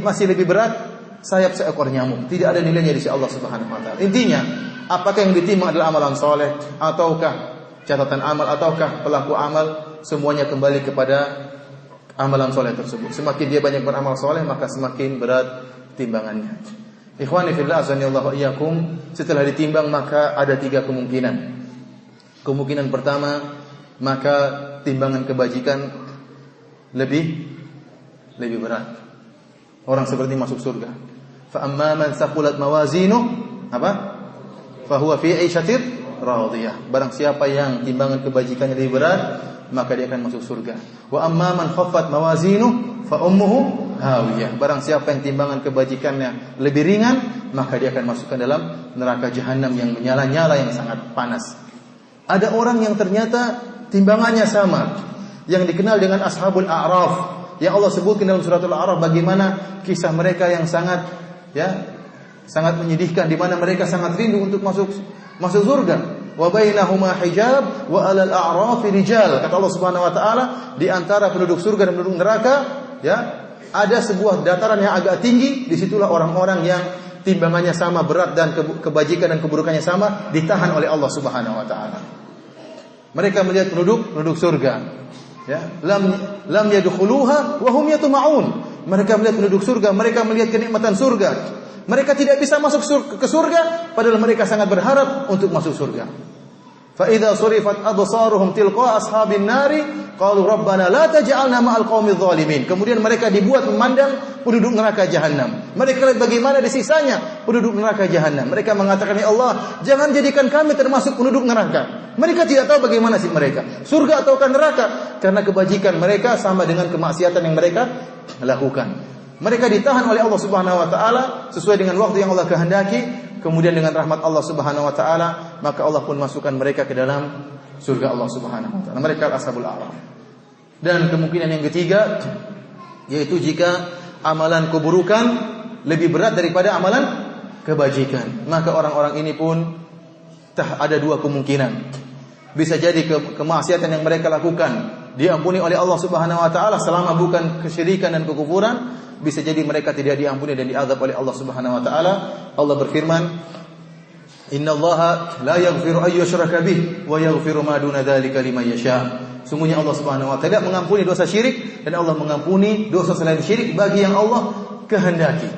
masih lebih berat sayap seekor nyamuk. Tidak ada nilainya di sisi Allah Subhanahu wa taala. Intinya, apakah yang ditimbang adalah amalan soleh ataukah catatan amal ataukah pelaku amal, semuanya kembali kepada amalan soleh tersebut. Semakin dia banyak beramal soleh, maka semakin berat timbangannya. Ikhwani fillah azanillahu iyyakum, setelah ditimbang maka ada tiga kemungkinan. Kemungkinan pertama, maka timbangan kebajikan lebih berat. Orang seperti masuk surga. Fa amma man thaqulat mawazinuh, apa? Fa huwa fi 'ishatir radiyah. Barang siapa yang timbangan kebajikannya lebih berat, maka dia akan masuk surga. Wa amma man khaffat mawazinuh fa ummuhu hawiyah. Barang siapa yang timbangan kebajikannya lebih ringan, maka dia akan masukkan dalam neraka jahanam yang menyala-nyala, yang sangat panas. Ada orang yang ternyata timbangannya sama, yang dikenal dengan ashabul a'raf, yang Allah sebutkan dalam suratul A'raf bagaimana kisah mereka yang sangat menyedihkan, di mana mereka sangat rindu untuk masuk surga. Wa bainahuma hijab wa 'alal a'rafi rijal. Kata Allah Subhanahu wa taala, di antara penduduk surga dan penduduk neraka, ya, ada sebuah dataran yang agak tinggi. Disitulah orang-orang yang timbangannya sama berat dan kebajikan dan keburukannya sama, ditahan oleh Allah Subhanahu wa taala. Mereka melihat penduduk surga, ya, lam yadkhuluha wa hum yatma'un. Mereka melihat penduduk surga, mereka melihat kenikmatan surga. Mereka tidak bisa masuk ke surga, padahal mereka sangat berharap untuk masuk surga. Fa idza surifat absaruhum tilqa ashabin nari qalu rabbana la taj'alna ma'al qaumidz zalimin. Kemudian mereka dibuat memandang penduduk neraka jahanam. Mereka lihat bagaimana disisanya penduduk neraka jahanam. Mereka mengatakan, ya Allah, jangan jadikan kami termasuk penduduk neraka. Mereka tidak tahu bagaimana sih mereka, surga ataukah neraka, karena kebajikan mereka sama dengan kemaksiatan yang mereka lakukan. Mereka ditahan oleh Allah Subhanahu wa taala sesuai dengan waktu yang Allah kehendaki. Kemudian dengan rahmat Allah Subhanahu wa taala, maka Allah pun masukkan mereka ke dalam surga Allah Subhanahu wa taala. Mereka ashabul a'raf. Dan kemungkinan yang ketiga, yaitu jika amalan keburukan lebih berat daripada amalan kebajikan, maka orang-orang ini pun ada dua kemungkinan. Bisa jadi kemaksiatan yang mereka lakukan diampuni oleh Allah Subhanahu wa taala selama bukan kesyirikan dan kekufuran. Bisa jadi mereka tidak diampuni dan diazab oleh Allah Subhanahu wa taala. Allah berfirman, "Innallaha la yaghfiru ay yushraka bih wa yaghfiru ma duna dzalika liman yasha." Sungguhnya Allah Subhanahu wa taala mengampuni dosa syirik dan Allah mengampuni dosa selain syirik bagi yang Allah kehendaki.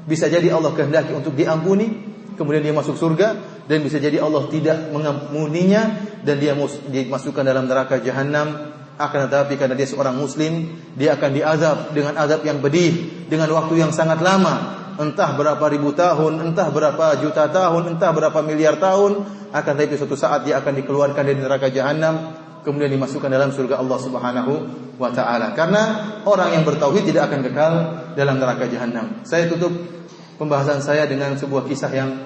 Bisa jadi Allah kehendaki untuk diampuni, kemudian dia masuk surga, dan bisa jadi Allah tidak mengampuninya dan dia dimasukkan dalam neraka jahanam. Akan tetapi karena dia seorang muslim, dia akan diazab dengan azab yang pedih, dengan waktu yang sangat lama, entah berapa ribu tahun, entah berapa juta tahun, entah berapa miliar tahun. Akan tetapi suatu saat dia akan dikeluarkan dari neraka jahanam, kemudian dimasukkan dalam surga Allah Subhanahu wa taala. Karena orang yang bertauhid tidak akan kekal dalam neraka jahanam. Saya tutup pembahasan saya dengan sebuah kisah yang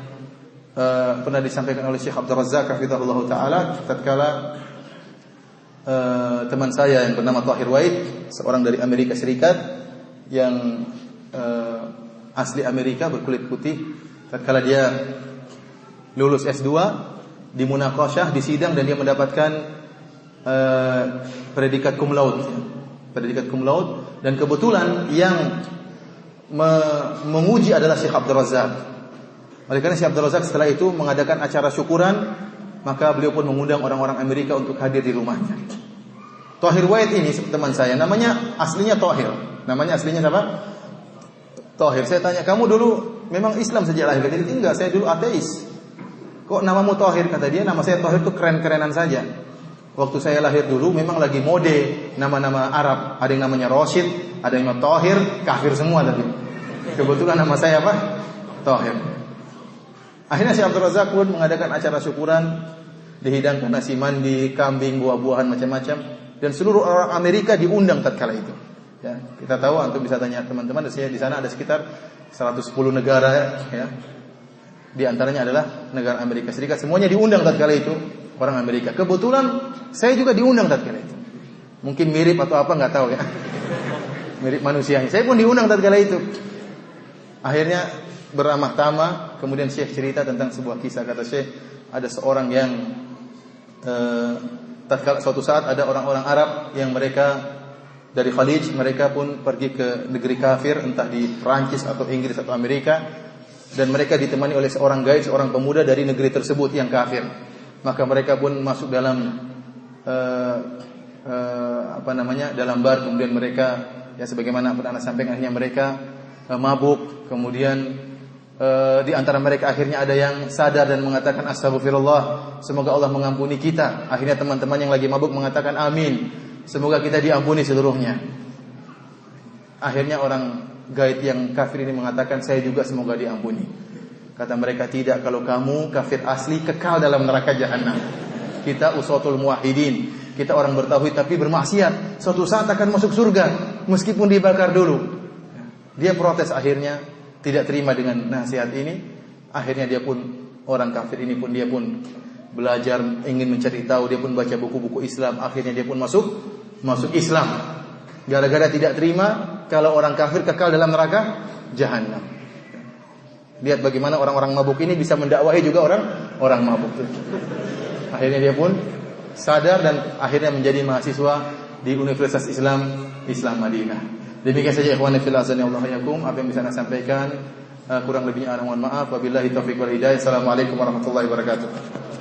pernah disampaikan oleh Syekh Abdul Razzaq hafizahullah taala tatkala teman saya yang bernama Tahir Wahid, seorang dari Amerika Serikat yang asli Amerika, berkulit putih, tatkala dia lulus S2 di munaqasyah, di sidang, dan dia mendapatkan predikat cum laude, dan kebetulan yang menguji adalah Syekh Abdul Razzaq. Oleh karena Syekh Abdul Razzaq setelah itu mengadakan acara syukuran, maka beliau pun mengundang orang-orang Amerika untuk hadir di rumahnya. Tahir Wahid ini teman saya, namanya aslinya Tahir. Namanya aslinya siapa? Tahir. Saya tanya, kamu dulu memang Islam sejak lahir? Dia bilang, enggak, saya dulu ateis. Kok namamu Tahir? Kata dia, nama saya Tahir itu keren-kerenan saja. Waktu saya lahir dulu memang lagi mode nama-nama Arab. Ada yang namanya Rashid, ada yang namanya Tahir, kafir semua tapi. Kebetulan nama saya apa? Tahir. Akhirnya Syekh Abdul Razzaq pun mengadakan acara syukuran, dihidangkan nasi mandi, kambing, buah-buahan macam-macam, dan seluruh orang Amerika diundang tatkala itu. Ya, kita tahu, antum bisa tanya teman-teman, di sana ada sekitar 110 negara, ya. Di antaranya adalah negara Amerika Serikat. Semuanya diundang tatkala itu, orang Amerika. Kebetulan saya juga diundang tatkala itu. Mungkin mirip atau apa enggak tahu ya. Mirip manusianya. Saya pun diundang tatkala itu. Akhirnya beramah tamah, kemudian Syekh cerita tentang sebuah kisah. Kata Syekh, ada seorang yang suatu saat ada orang-orang Arab yang mereka dari Khalij, mereka pun pergi ke negeri kafir, entah di Prancis atau Inggris atau Amerika, dan mereka ditemani oleh seorang guide, seorang pemuda dari negeri tersebut yang kafir. Maka mereka pun masuk dalam dalam bar, kemudian mereka, ya sebagaimana pernah sampaikan, akhirnya mereka mabuk, kemudian di antara mereka akhirnya ada yang sadar dan mengatakan astagfirullah, semoga Allah mengampuni kita. Akhirnya teman-teman yang lagi mabuk mengatakan amin, semoga kita diampuni seluruhnya. Akhirnya orang guide yang kafir ini mengatakan, saya juga semoga diampuni. Kata mereka, tidak, kalau kamu kafir asli kekal dalam neraka jahanam. Kita uswatul muwahhidin, kita orang bertauhid tapi bermaksiat, suatu saat akan masuk surga meskipun dibakar dulu. Dia protes, akhirnya tidak terima dengan nasihat ini. Akhirnya dia pun, orang kafir ini pun, dia pun belajar, ingin mencari tahu, dia pun baca buku-buku Islam. Akhirnya dia pun masuk Islam. Gara-gara tidak terima kalau orang kafir kekal dalam neraka jahanam. Lihat bagaimana orang-orang mabuk ini bisa mendakwahi juga orang mabuk. Akhirnya dia pun sadar dan akhirnya menjadi mahasiswa di Universitas Islam Madinah. Demikian saja ikhwan fillah azani Allah yakum, apa yang bisa saya sampaikan. Kurang lebihnya mohon maaf. Wabillahi taufiq wal hidayah. Assalamualaikum warahmatullahi wabarakatuh.